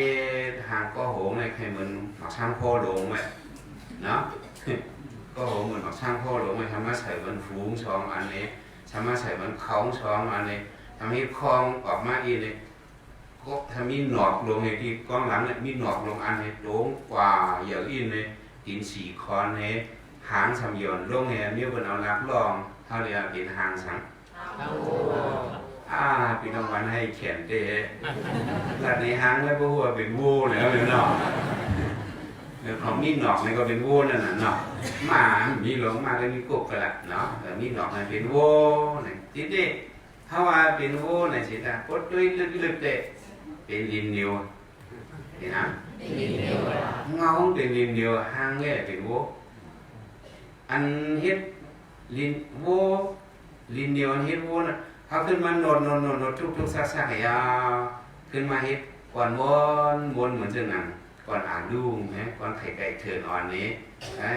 S1: ดหางก็โหงเลยให้เหมือนหมักช่างพ่อหลงไว้เนาะก็โหงเหมือนหมักช่างพ่อหลงไว้ทำมาใส่บนฝูงช้องอันนี้ทำมาใส่บนเขาช้องอันนี้ทำให้คลองออกมาอีกเลยก็ทำมีหนอกลงในที่ก้องหลังเนี่ยมีหนอกลงอันนี้โด่งกว่าเยอะอีกเลยตีนสีคอนเนี่ยหางสำยนลงเนี่ยมีคนเอาลักลองเท่าเรียกเป็นหางสังพี่น้องวันให้เขียนเด้หลัดในหางแล้วก็หัวเป็นวูเนี่ยเป็นหนอกเขามีหนอกนี่ก็เป็นวูนั่นน่ะเนาะมามีหลงมาแล้วมีกบกันละเนาะแต่มีหนอกนี่เป็นวูนี่ทีนี้ถ้าว่าเป็นวูนี่สิตาปดด้วยลึกๆเด้เป็นลินเดียวเห็นไหมเงาเป็นลินเดียวหางเนี่ยเป็นวูอันเฮ็ดลินวูลินเดียวอันเฮ็ดวูน่ะเขาขึ้นมาโนดทุกซักยาวขึ้นมาเฮ็ดก่อนวนเหมือนจังนั้นก่อนอ่านดูนะก่อนไข่ไก่เถื่อนอ่อนนี้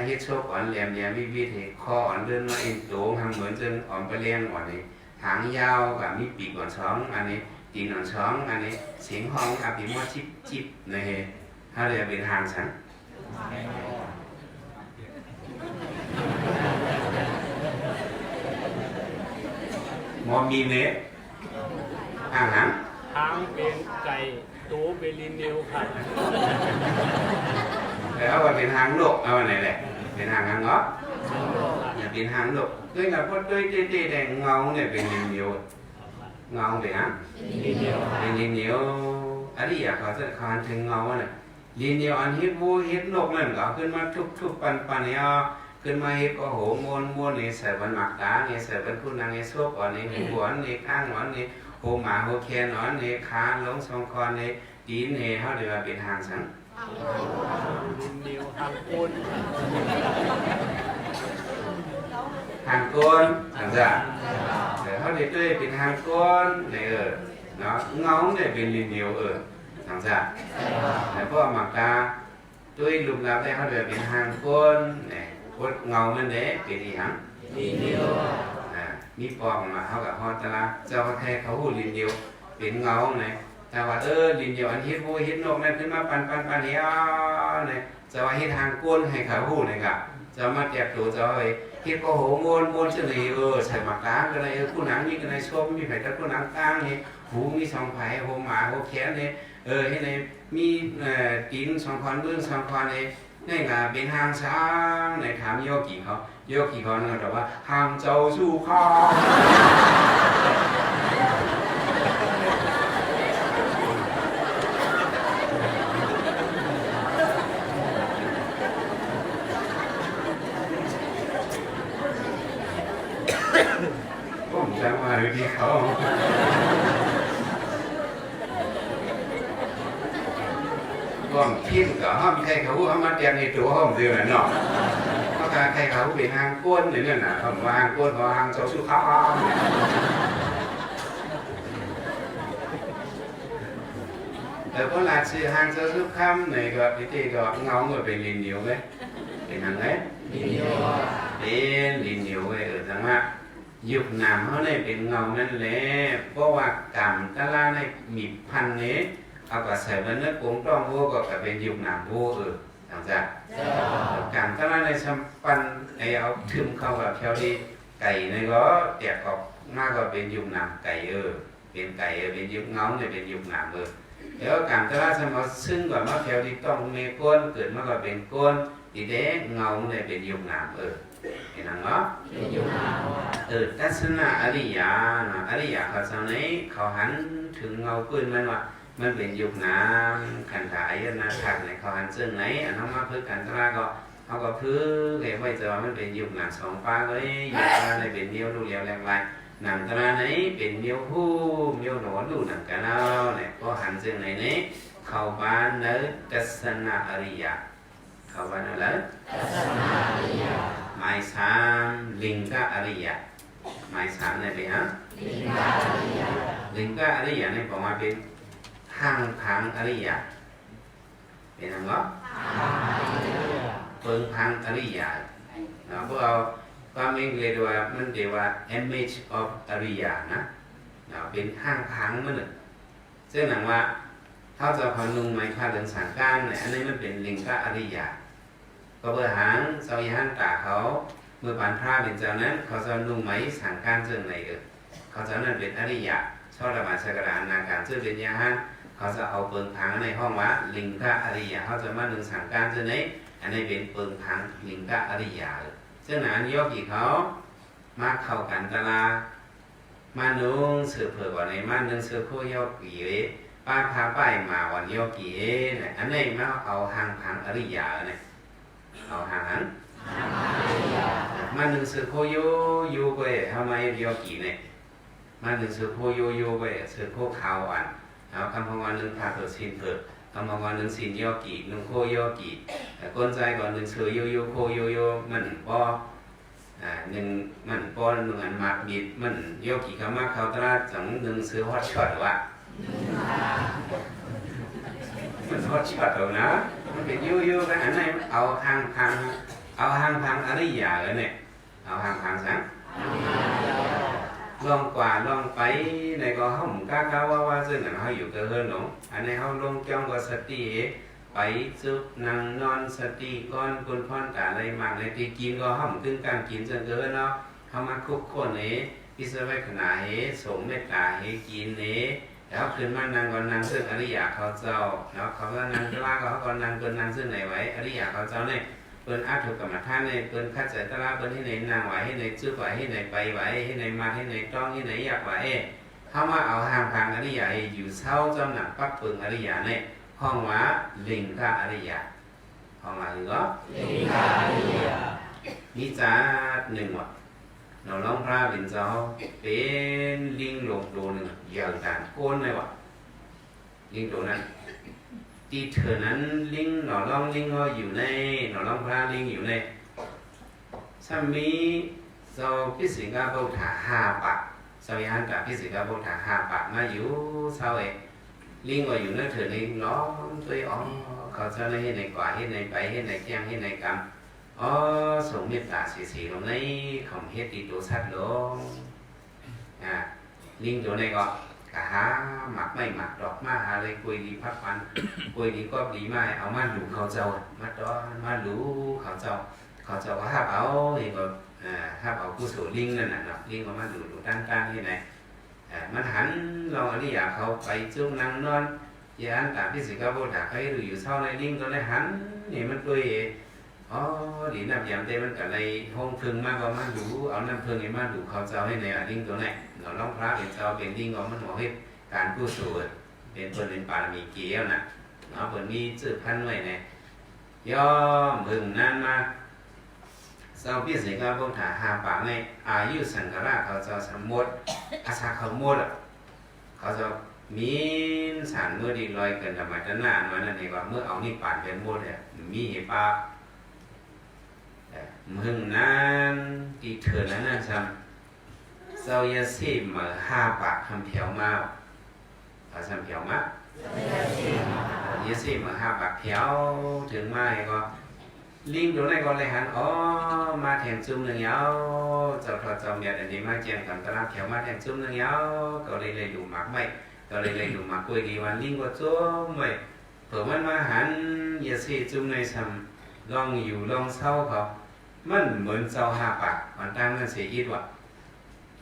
S1: เฮ็ดโชคอ่อนแหลมวิเทคออ่อนเดินมาเอ็นโตงทำเหมือนจังอ่อนไปเลี้ยงอ่อนนี้หางยาวกับมีปีกอ่อนช้องอันนี้ตีนอ่อนช้องอันนี้เสียงห้องอาบิมอจิบนะฮะถ้าเรียกเป็นหางสังมอมีเนะหาง
S2: เป็นไก่ตัวเป็นลินเนวครับ
S1: แล้วว่าเป็นหางโลกเอาไหนแหละเป็นหางเงาะเป็นหางโลกด้วยกับพวกด้วยเต้แดงเงาเนี่ยเป็นลินเนวเงาเป็นฮะเป็นลินเนวอันนี้อยากเขาจะคานถึงเงาเนี่ยลินเนวอันฮิตวูฮิตโลกนั่นก็ขึ้นมาทุกปันเนี่ยขึ้นมาเฮ็ดก็โหมวนนี่ใส่บนหมักตานี่ใส่บนคุณนางนี่ซบอ่อนนี่หัวนี่ข้างอ่อนนี่โหหมาโหแคนอ่อนนี่ขาลงสองคอนนี่ตีนนี่เฮาเรียกว่าเป็นหางสัง
S2: เดียวหางโกน
S1: หางโกนจังซ่ะแต่เฮาได้ด้วยเป็นหางโกนนี่เนาะเงาได้เป็นลินเดียวจังซ่ะแต่พอหมักตาด้วยรูปลักษณ์ได้เฮาเรียกเป็นหางโกนนี่พดเงามันเด้เป็นอีหยังลินเดียวมีปองมาเขากับฮอตละเจ้าแท้เขาหูลินเดียวเป็นเงาไงแต่ว่าลินเดียวอันฮิตหูฮิตนกนั่นขึ้นมาปันเฮียเนี่ยจะว่าฮิตทางก้นให้เขาหูเลยกับจะมาแจกตัวจะว่าฮิตก็โหมวนเฉลยใส่หมากกางกันเลยผู้หนังมีกันในชมมีไผ่ตะผู้หนังกลางนี่หูมีสองไผ่โหหมาโหแขนนี่ให้ในมีตีนสองคอนเบื้องสองคอนนี่ นี่là bên hàng sáng này khám vô kỳ họ nói là hàng châu du kho không dám mà đi không còn thiên cả hôm khai khẩu hôm ăn tiền thì chủ hôm gì là nọ nó cả khai khẩu bị hàng quân này nên là hôm hàng quân có hàng châu su khó có là sự hàng châu su khăm này gọi thì gọi ngáo người bị liền nhiều đấy bị hàng đấy liền nhiều vậy ở rằng ạ dục nằmเขาเนี่ยเป็นเงานั่นแหละเพราะว่ากรรมตะล่าในมีพันนี้เอาก็ใส่มันนึกกงต้องโวก็เป็นยุคหนามโวต่างจากการถ้าในชัมปันในเอาถึมเข้ากับเที่ยวที่ไก่ในก็แตกออกมากก็เป็นยุคหนามไก่เป็นไก่เป็นยุคเงาเนี่ยเป็นยุคหนามแล้วการถ้าจะมาซึ่งกับมาเที่ยวที่ต้องมีก้นเกิดมาก็เป็นก้นทีเด็กเงาเนี่ยเป็นยุคหนามเห็นไหมทัศนะอริยาเขาสอนนี้เขาหันถึงเงาก้นมันเป็นยุคน้ำขันธายนาทักในเขาหันซึ่งไหนอันนั้นมาพื้นกันตราก็เขาก็พื้นเรียกไว้จะว่ามันเป็นยุคน้ำสองฟ้าเลยยุคน้ำในเป็นเดียวดูเดียวแรงไรหนังตราไหนเป็นเดียวผู้เดียวหนอนดูหนังกันแล้วเนี่ยก็หันซึ่งไหนนี้เขาบ้านเนื้อทัศนะอริยาเขาบ้านอะไรหมายสามลิงกะอริยาหมายสามเนี่ยเป็นฮะลิงกะอริยาเนี่ยบอกมาเป็นห้างพังอริยะเป็นยังไงเปิงพังอริยะพวกเราความเองเรียกว่ามันเรียกว่า image of อริยะนะเป็นห้างพังมันหนึ่งซึ่งหนังว่าเขาจะพอนุ่งไม้ผ้าเดินสังการเนี่ยอันนี้มันเป็นลิงกะอริยะก็เบอร์หางเสายันตาเขาเมื่อปานพระเป็นเจ้านั้นเขาจะนุ่งไม้สังการซึ่งไหนเขาจะนั่นเป็นอริยะชอบระบาดสกรานาการซึ่งเป็นยาฮันเขาจะเอาเปิงพังในห้องว่าลิงกะอริยะเขาจะมาหนึ่งสังการซึ่งไหนอันนี้เป็นเปิงพังลิงกะอริยะซึ่งนั้นโยกีเขามาเข้ากันตลามานุ่งเสือเผือกว่าในมาหนึ่งเสือโคโยกีป้าพาไปมาวันโยกีเนี่ยอันนี้มาเอาหางพังอริยะเนี่ยเอาหางมาหนึ่งเสือโคโยโยไปทำไมโยกีเนี่ยมาหนึ่งเสือโคโยโยไปเสือโคขาวอันเอาคำพงวันหนึ่งพาเกิดสินเกิดคำพงวันหนึ่งสินโยกีหนึ่งโคโยกีแต่ก้นใจก่อนหนึ่งเสือโยโยโคโยโยมันป้อหนึ่งมันป้อหนึ่งอันมัดบิดมันโยกีเขามาเขาตราจังหนึ่งเสือฮอตช็อตวะมันฮอตช็อตเอานะมันเป็นโยโย่กันอันไหนเอาหางพังอริยะเลยเนี่ยเอาหางพังสังลองกว่าลองไปในก็ห้องก้าว่าซึ่งเขาอยู่กันเฮิร์นหนออันนี้เขาลงจ้องกับสติไปซุกนั่งนอนสติก้อนคุณพ่อนตาอะไรมากในที่กินก็ห้องตึงการกินจนเกินเนาะเขามาคุกคนนี้พิสวัยขนาดสมเมตตากินนี้แล้วขึ้นมานั่งก่อนนั่งซึ่งอริยะเขาเจ้าแล้วเขาก็นั่งกล้าเขาก็นั่งเกินนั่งซึ่งไหนไว้อริยะเขาเจ้าเนี่ยเปิ้นอาถูกกรรมฐานเนี่ยเปิ้นคัดใจตลาเปิ้นให้ไหนนั่งไหวให้ไหนจื้อไหวให้ไหนไปไหวให้ไหนมาให้ไหนต้องให้ไหนอยากไหวเขามาเอาหางพังอริยะอยู่เช่าเจ้าหนักปักเปิงอริยะเนี่ยห้องว่าลิงกะอริยะห้องว่าหรือก็ลิงกะอริยะนี่จ้าหนึ่งว่ะเราลองพระเป็นเจ้าเป็นลิงหลงโดนหนึ่งอย่างการโกนเลยว่ะลิงโดนนั้นที่เธอนั้นลิงหน่อล่องลิงก็อยู่ในหน่อล่องพระลิงอยู่ในถ้ามีเราพิสิกาโบถาห้าปะสวิหันตาพิสิกาโบถาห้าปะมาอยู่เศร้าลิงก็อยู่ในเธอลิงร้องตัวอ๋อเขาจะในให้ในกว่าให้ในไปให้ในแจ้งให้ในกรรมอ๋อสมเมตตาสีลงในของเฮ็ดตีตัวสัตว์ลงลิงตัวในก็กะหาหมักไม่หมักดอกมาหาเลยคุยดีพักวันคุยดีก็ดีมากเอามาดูเขาเจ้ามาดอนมาดูเขาเจ้าก็ห้าเอาเองก็ห้าเอาผู้สูลิงนั่นน่ะเนาะลิงก็มาดูตั้งที่ไหนมันหันลองอริยะเขาไปจุ่มนั่งนอน ยานตามที่สิกาโบถาใครหรืออยู่เศร้าในลิงตัวในหันนี่มันด้วยอ๋อดีน้ำยำเต้มันกับในห้องพึ่งมากกว่ามันดูเอาน้ำพึ่งให้มันดูเขาเจ้าให้ในลิงตัวไหนเราล่องพระเป็นเจ้าเป็นลิงก็มันบอกให้การกู้สู่เป็นเปิดเป็นปามีเกี้ยวนะเนาะเปิดมีจืดพันไว้เนี่ยย่อมพึ่งนั่นมาเจ้าพี่สิกาโบถาหาปากในอายุสังกราเขาเจ้าสมมติอาสาเขาหมดเขาจะมีสารเมื่อดีลอยเกินธรรมชาตินั้นนั่นเองว่าเมื่อเอานี่ปาดเป็นหมดเนี่ยมีเหตุปามึงนั้นที่เธอนั้นซ้ำเจ้ายาสีมา5 บาททำเพียวมาเอาทำเพียวมายาสีมา5 บาทเพียวถึงมาก็ลิงตัวไหนก็เลยหันอ๋อมาแทงจุ่มหนึ่งยาวเจ้าทอดเจ้าเมียอันนี้มาแจงกันตลาดเพียวมาแทงจุ่มหนึ่งยาวก็เลยอยู่หมักไม่ก็เลยอยู่หมักกุยดีวันลิงก็จุ่มไม่เผื่อมันมาหันยาสีจุ่มในซ้ำลองอยู่ลองเศร้าเขามันเหมือนเจ้า5 บาทมันตั้งมันเสียอีกว่ะ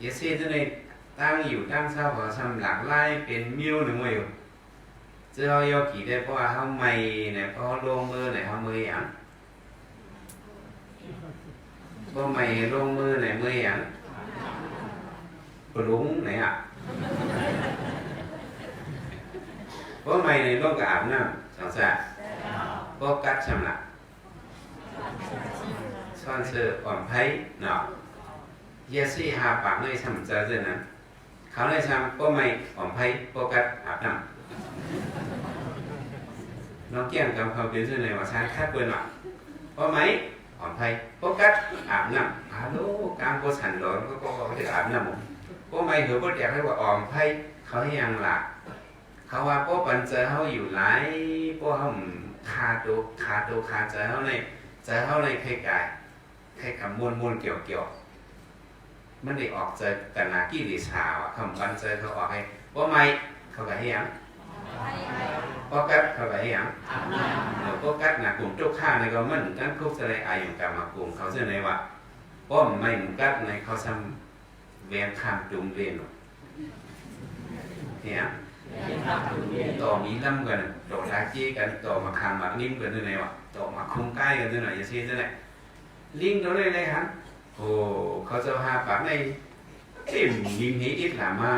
S1: เยซี่ตัวนี้ตั้งอยู่ตั้งเศร้าเขาทำหลักไล่เป็นมิ้วหนึ่งไว้อยู่เจ้าโยกี่ได้เพราะว่าเขาไม่เนี่ยเพราะลงมือเนี่ยเขามืออย่างเพราะไม่ลงมือเนี่ยมืออย่างปลุงไหนอ่ะเพราะไม่ในโลกอาบน้ำสองสะเพราะกัดชำระซ่อนเสื้ออ่อนไผ่เนาะเยซี่หาปากในทำเจอเรื่องนั้นเขาเลยทำก็ไม่อ่อนไผ่โปกัดอาบน้ำน้องเกี่ยงกับเขาเป็นเรื่องในว่าชาคัดเปิดหน่อยก็ไม่อ่อนไผ่โปกัดอาบน้ำฮัลโหลกลางโคสันร้อนก็จะอาบน้ำก็ไม่ถือว่าอยากให้ว่าอ่อนไผ่เขาให้ยังหลักเขาว่าก็ปันเจอเขาอยู่หลายก็เขาคาโตคาเจอเขาในใครกายใครคำมวนเกี่ยวมันได้ออกเจอกันนากี้ดีชาวคำบันเจอเขาออกให้ว่าไม่เขาไปให้ยังก็กัดเขาไปให้ยังก็กัดนะกลุ่มเจ้าข้าในก็มันนั่นคุกจะได้อายุกรรมากลุ่มเขาเชื่อในว่าป้อมไม่กัดในเขาทำเวียนคำจุ่มเรียนเนี่ยต่อมีล่ำกันต่อลาจี้กันต่อมาคำมานิ่มกันด้วยไหนวะต่อมาคุ้มใกล้กันด้วยไหนจะซีด้วยไหนลิงตัวไหนฮะโอ้เขาจะหาปากในที่ลิงนี้อิดหลามา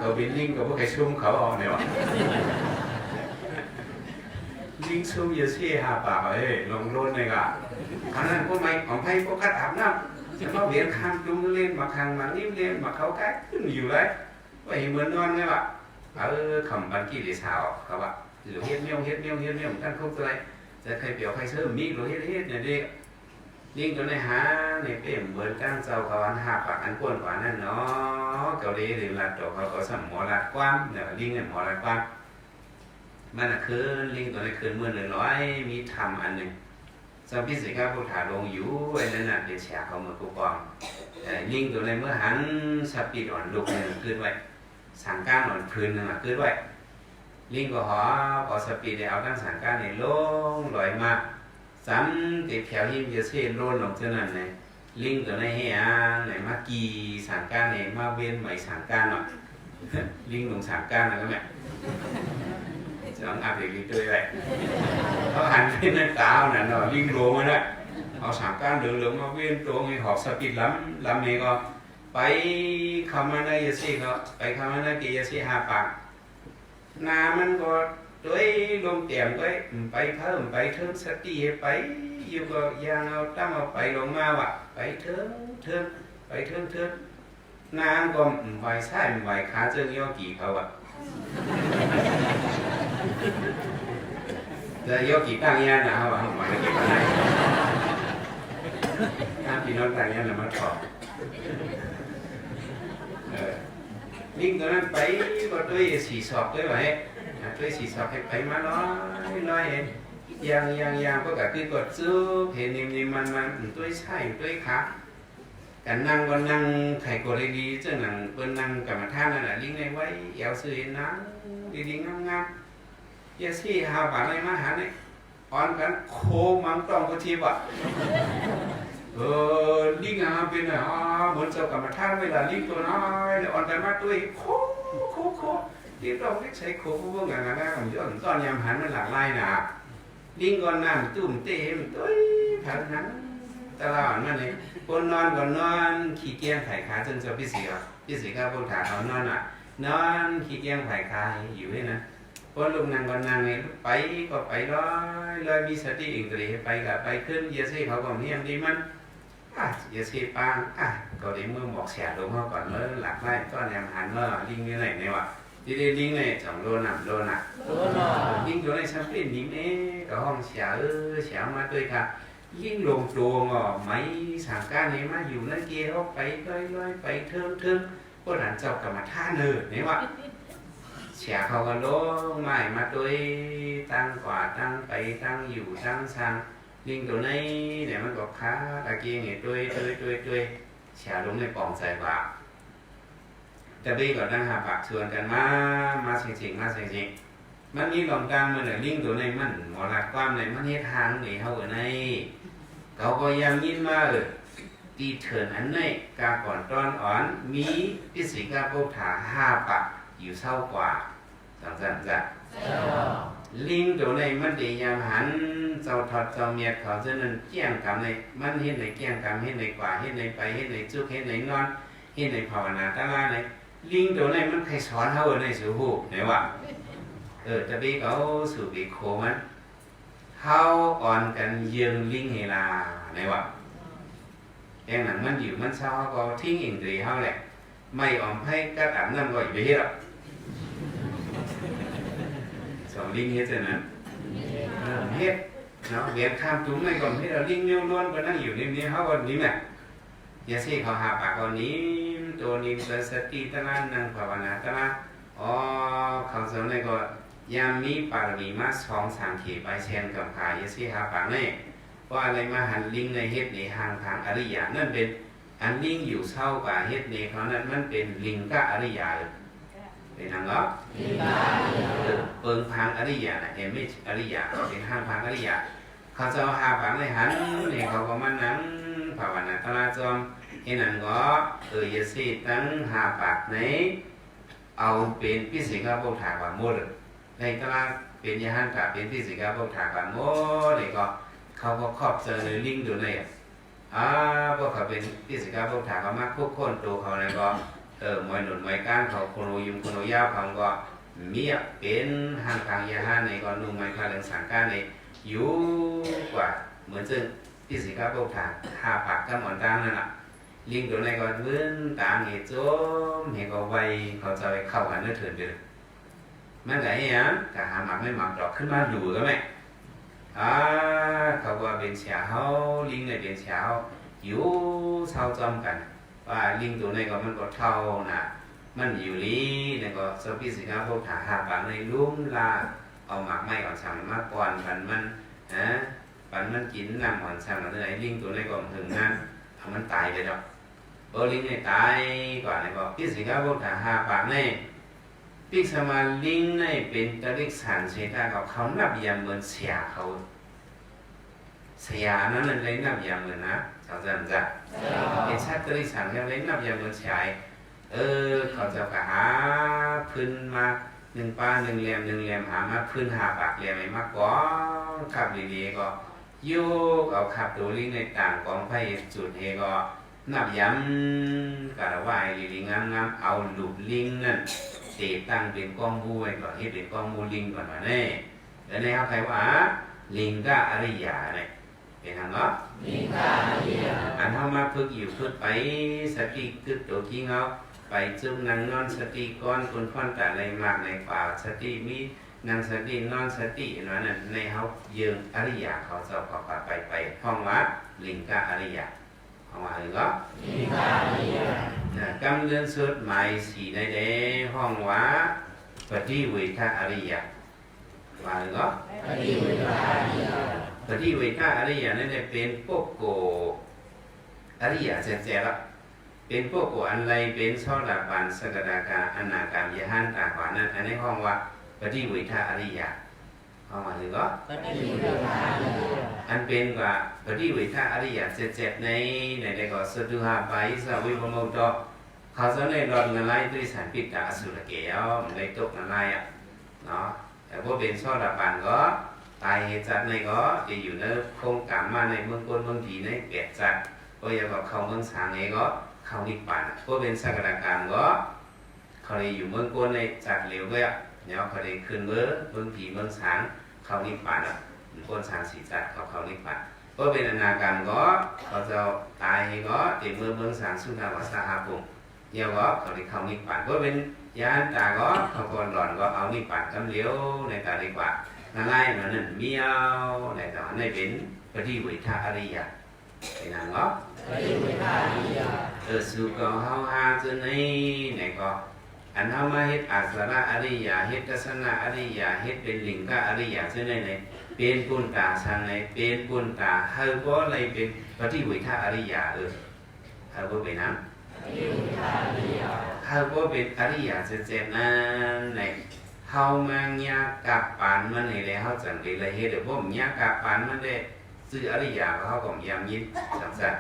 S1: ตัวเป็นลิงกับพวกใครชุ่มเขาเอาเนี่ยวะลิงชุ่มจะซีหาปากเอ้ยลงโลดในกะอันนั้นพวกไม่ของไพ่พวกกัดอาบน้ำจะมาเวียนคำจุ่มเล่นมาคังมานิ่มเล่นมาเขาใกล้ขึ้นอยู่เลยว่าเห็นเหมือนนอนไงวะคำบันกี้ดีชาวเขาว่าหรือเฮ็ดเมี่ยวท่านคุกอะไรจะใครเปียวใครเชื่อมีหรือเฮ็ดเนี่ยดิลิงตัวในหาเนี่ยเป็นเหมือนตั้งเจ้าเขาอันหาปากอันกวนกว่านั่นเนาะเกาหลีหรือลาดตัวเขาก็สมหมอลาดกว้างเนี่ยลิงเนี่ยหมอลาดกว้างมันคือลิงตัวนี้คือ1100มีทำอันหนึ่งสมัยสิก้าพุทธาลงอยู่ไอ้นั่นน่ะเป็นแฉกเขาเหมือนกูปองลิงตัวในเมื่อหันสปีดอ่อนลุกเนี่ยขึ้นไว้สังก้านอ่อนพื้นนึงขึ้นไว้ลิงก็หอพอสปีดเอาทั้งสังก้านในลงลอยมาซ้ำติดแถวหิมจะเส้นโลนลงเท่านั้นเลยลิงตัวในเฮียไหนมากีสังก้านเนี่ยมาเวียนใหม่สังก้านหน่อยลิงลงสังก้านนะก็แม่จะต้องอาบเด็กด้วยเลยเขาหันไปในตาเนี่ยเนาะลิงโลมาเลยเอาสังก้านเหลืองๆมาเวียนตัวไงหอบสปีดล้ำนี่ก็ไปคำมันได้ยาสีก็ไปคำมันได้กี่ยาสีหาปากนามันก็ด้วยลมเตียมด้วยไปเพิ่มไปเทิงสติไปอยู่ก็ยังเอาตั้งเอาไปลงมาว่ะไปเทิงไปเทิงนางก็ไหวใช่ไหวขาเจิงย่อกี่เขาอ่ะจะย่อกี่ตั้งยันนะเขาไหวกี่ปันไหนถ้าพี่น้องตั้งยันแล้วมาถอดลิงตัวนั้นไปก็ด้วยสีสอบด้วยไว้ด้วยสีสอบให้ไปมาน้อยยังก็กะคือกดซื้อเพนิมมันด้วยใช่ด้วยขากันนั่งก็นั่งไข่กดดีๆเจ้าหนังเปิ้นนั่งกับมาท่านั่นแหละลิงในไว้เอวซื้อนั่งดีๆงามๆเยซี่หาบาอะไรมาหาเนี่ยอ่อนกันโคมังต้องก็ทีว่ะลิงหาเป็นเหมือนเจ้ากับมาท่าเวลาลิงตัวน้อยอ่อนแต่มาด้วยโค ที่เราไม่ใช้โคพวกงานงานของย้อนตอนยามหันมันหลากหลายนะลิงก่อนน้ำตุ่มเต็มตุ้ยผันนั้นตลอดมันเลยคนนอนก่อนนอนขี้เกียจไข่ขาจนจะพี่สีก็พวกถาเขานอนอ่ะนอนขี้เกียจไข่ขาอยู่นี่นะคนลุกนั่งก่อนนั่งเนี่ยไปก็ไปลอยมีสติอีกเลยไปกับไปขึ้นเยอะสิเขาบอกเนี่ยดีมันเยอะสิปังก็ได้เมื่อบอกเสียลงเขาก่อนเมื่อหลักไล่ตอนยามหันเมื่อลิงนี่ไหนเนี่ยวะที่ได้ลิงเนี่ยสองโลน่ะลิงตัวในชั้นเป็นลิงเนี่ยก็ห้องเสียเสียมาด้วยค่ะลิงลงตัวงอไม่สังการเนี่ยมาอยู่นั่นเกี่ยวไปลอยไปเทิงพวกหลานเจ้ากรรมฐานเลยเนี่ยวะเสียเขาก็ลงไม่มาด้วยตั้งกว่าตั้งไปตั้งอยู่ตั้งสร้างลิงตัวในเนี่ยมันก็ค้าตะกี้เนี่ยด้วยเสียลงในปองใจกว่าแต่พี่ก็นั่งหาปากชวนกันมาจริงมันมีหลงกลางมันเลยลิงตัวในมันหมอลักความในมันเฮ็ดทางนี่เขาในเขาก็ยังยินมาตีเถินอันในกาก่อนตอนอ่อนมีพิสิกาโปถา5 ปากอยู่เศร้ากว่าสั่งจ้ะลิงตัวในมันได้ยามหันเจ้าทอดเจ้าเมียดเขาจะนั่นเกี่ยงกรรมในมันเฮ็ดในเกี่ยงกรรมเฮ็ดในกว่าเฮ็ดในไปเฮ็ดในจุกเฮ็ดในนอนเฮ็ดในภาวนาตะลาในลิงตัวในมันใครสอนเขาในสูหูไหนวะจะไปเขาสู่ไปโคมันเขาอ่อนกันยืงลิงเฮลาไหนวะอย่างนั้นมันอยู่มันเศร้าก็ทิ้งอินทรีย์เขาแหละไม่อ่อมให้กระตับน้ำก็อยู่ไปเฮ็ดหรอกสองลิงเฮ็ดนะเฮ็ดเนาะเวียนข้ามตุ้มในก่อนให้เราลิงเลี้ยวล้วนก็นั่งอยู่นิ่มๆเขาก็นิ่มแหละอย่าสิเขาหาปากเขานิ่มตัวนิ่มเกิดสติตะลันนั่งภาวนาตะลันเขาสอนในก็ยามมีปารมีมา2-3 ขีไปเช่นกับขายอย่าสิหาปากนี่ว่าอะไรมาหันลิงในเฮ็ดในทางอริยะนั่นเป็นอันลิงอยู่เศร้ากว่าเฮ็ดในเขานั้นมันเป็นลิงกะอริยะเป็นทางเนาะเปิงพังอริยะนะเห็นไหมอริยะเป็นทางพังอริยะเขาจะหาปากในหันนี่เขาก็มานั่งภาวนาตะลาจอมเห็นนั่นก็อย่าสิตั้งหาปากในเอาเป็นพิสิกาโปถากว่าหมดในตลาดเป็นยาหันกะเป็นพิสิกาโปถากว่าหมดนี่ก็เขาก็ครอบเจอในลิงตัวนี้พวกเขาเป็นพิสิกาโปถากว่ามาคุกคนตัวเขาเนี่ยก็มวยหนุนมวยก้านเขาโคโนยุมโคโนยาวเขาก็มีเป็นหันทางยาหันในก็นุ่มไม้คาเรื่องสังการในอยู่กว่าเหมือนซึ่งพิสิกาโปถากหาปากก็หมอนตั้งนั่นแหละลิงตัวนี้ก็เลื่อนตาเหตุโจมเหตุก็ไวเขาจะไปเข้ากันนึกถึงเดือดมันไงอ่ะกะหาหมักไม่หมักดอกขึ้นมาดูก็ไหมเขาว่าเป็นเช้าลิงในเป็นเช้าอยู่เท่าจอมกันว่าลิงตัวนี้ก็มันก็เท่านะมันอยู่ลีเนี่ยก็สปิสิกาพวกถาหาปากในลุ่มลาเอาหมักไม่อ่อนสั่งมาก่อนปันมันกินน้ำอ่อนสั่งอะไรลิงตัวนี้ก็ถึงนั้นมันตายไปดอกลิงในตายก่อนเนี่ยก็ปิสิกาพวกถาหาปากในพิกสมาลิงในเป็นตริกสันเสตาเขานับยามเหมือนเสียเขาเสียนั้นเลยนับยามเหมือนนะเขาจะเป็นชาติตริกสันเขาเลยนับยามเหมือนเสียเขาจะไปหาพื้นมา1 ป้า1 เหลี่ยมหามาพื้นหาปากเหลี่ยมไม่มากกว่าขับดีๆก็โยกเอาขับตัวลิงในต่างกองไฟจุดเฮก็นับยำกระวายลิงงามเอาลูกลิงนั่นตีตั้งเป็นกองบูไว้ก่อนให้เป็นกองบูลิงก่อนมาแน่แล้วในเขาใครว่าลิงก็อริยาเนี่ยเป็นทางเนาะลิงก็อริยาอันเท่ามาฝึกอยู่ฝึกไปสติกึศตัวกิ้งเอาไปจุ่มนั่งนอนสติก้อนคุณค่อนแต่ในมากในป่าสติมีนั่งสตินอนสตินั่นในเขายืงอริยาเขาจะขอไปห้องว่าลิงก็อริยาห้องว่าหรือก็ลิงก็อริยากำเนิดสุดหมายสีในเดห้องว่าปฏิเวทอริยะว่าหรือก็ปฏิเวทอริยะปฏิเวทอริยะนั่นเป็นพวกโกอริยะเจ๋ๆละเป็นพวกโกอันไรเป็นโสดาบันสกทาคาอนาคามยหันตากว่านั้นอันนี้ห้องว่าปฏิเวทอริยะห้องว่าหรือก็ปฏิเวทอริยะอันเป็นว่าปฏิเวทอริยะเจ๋ๆในก็สตุหาไปสวิปโมต เขาจะในรอนเงินไล่ด้วยสารปิดจากอสุรเกียวมันเลยตกเงินไล่อ่ะเนาะแต่พวกเป็นช่อดาบานก็ตายเหตุจัดในก็จะอยู่ในโครงการมาในเมืองกลเมืองผีในเปียกจัดก็ยังกับเขาเมืองสางเองก็เขานิพพานพวกเป็นสักการก็เขาเลยอยู่เมืองกลในจัดเหลวด้วยเนี่ยเขาเลยขึ้นเมืองผีเมืองสางเขานิพพานอ่ะคนสางสีจัดเขานิพพานก็เป็นอนาการก็เขาจะตายเองก็ติดเมืองสางสุนทรวสหปุ่มเดี๋ยวก็เขาเลยเขานิพพานก็เป็นยานตาก็เขาคนหลอนก็เอานิพพานกำเลี้ยวในตาดีกว่านั่นไงนั่นเมียวในตอนในเป็นปฏิวิทาอริยะเป็นนั่นก็ปฏิวิทาอริยะสุก็เฮาหาจนในก็อันเฮามาเฮ็ดอาสระอริยะเฮ็ดทัศนะอริยะเฮ็ดเป็นลิงกะอริยะจนในเป็นปุณตาสังในเป็นปุณตาเฮาบ่เลยเป็นปฏิวิทาอริยะเฮาบ่เป็นนั้นเฮาบ่เป็นอริยะเจ็ดๆนั้นในเฮามังยากับปานมันนี่แหละเฮาจังได้เลยเฮ็ดเดี๋ยวบ่มยากับปานมันได้ซื้ออริยะเฮาก็ยามยินจังซั่น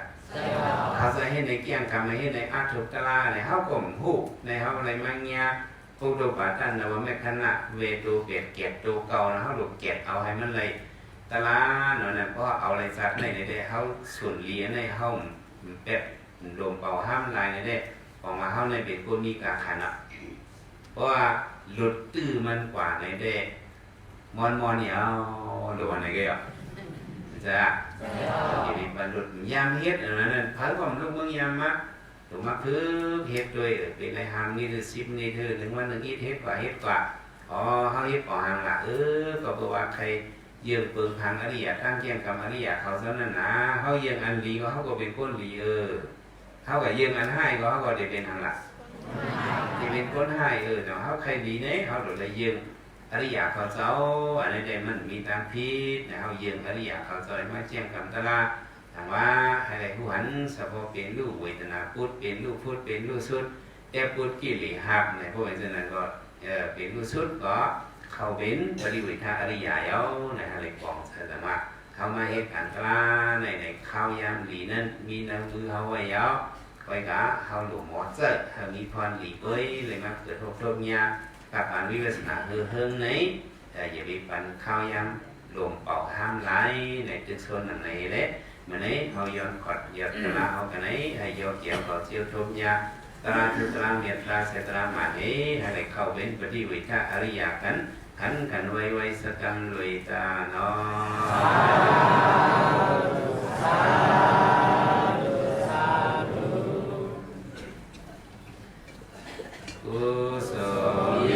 S1: เขาจะเฮ็ดในเกี่ยงกรรมเฮ็ดในอาทุตลาในเฮาก็ฮู้ในเฮาอะไรมังยาปุโตปาตันนวเมคณะเวตูเปียดเกียรติตูเก่านะเฮาดูเกียรติเอาให้มันเลยตลาเนาะนั่นเพราะเอาอะไรซัดในได้เฮาสุนเลียในเฮาเป็ดลมเป่าห้ามลายในได้ออกมาเฮาในเป็นคนมีกาขันอ่ะเพราะว่าหลุดตื้อมันกว่าในเด้มอนเนี่ยเอาดูวันไหนก็อ่ะจะอยู่ในบรรลุยามเฮ็ดอันนั้นเพิ่นความลูกเมืองยามมาถูกมาคือเฮ็ดด้วยเป็นในหางนี่คือ10นี่คือถึงวันนึงอีเฮ็ดกว่าอ๋อเฮาเฮ็ดก่อหางล่ะก็บ่ว่าใครยืมเปิงทางอริยะตั้งเกี่ยงกับอริยะเขาซะนั่นนะเฮายืมอันดีก็เฮาก็เป็นคนดีเฮาก็ยืมอันให้ก็เฮาก็ได้เป็นทางล่ะที่เป็นคนให้เนาะเฮาใครดีเนี่ยเฮาได้ยืมอริยะเขาเจ้าอันนี้ได้มันมีตามพิษนะเฮายืมอริยะเขาเจ้ามาเจียงกับตะลาถามว่าให้ได้ผู้หันสะพอเป็นลูกเวทนาพุทธเป็นลูกพุทธเป็นลูกสุดแต่พุทธกิเลสหักในพวกนั้นก็เป็นลูกสุดก็เขาเป็นปริวิทาอริยะเยาในอะไรกองสะมาเขามาเฮ็ดการตลาในข้าวยามหลีนั้นมีน้ำมือเฮาไว้เยาไว้กะเฮาหลวงหมอเจ้เฮามีพรหลีเอ้ยเลยมาเกิดโรคโรคยากับการวิปัสสนาเฮิงนี้อย่าไปปันข้าวยามหลวงเป่าห้ามไหลในตึกโซนไหนเด้มื้อนี้เฮาย้อนกอดยอดตลาเฮากันนี้ให้ยอดเกี่ยวกับเจียวทมยาตลาทุตลาเมียตราเสตรามานี้ให้ได้เข้าเป็นปฏิวิทาอริยะกันขันไว้สกังลุยตาเนากุศล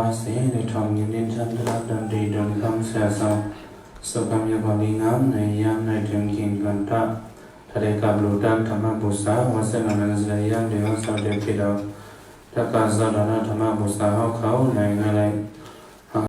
S3: าสีในทองยินดินชันทรัพย์ดำดีดนคำเสียสองสุขมีความดีงามในยามในถึงกินกันตะทะเลกับลูดันธรรมบุษาวาสนานันสยามเดียวสาวเดียวกิดเอาถ้าการสอนธรรมบุษาเขาในอะไร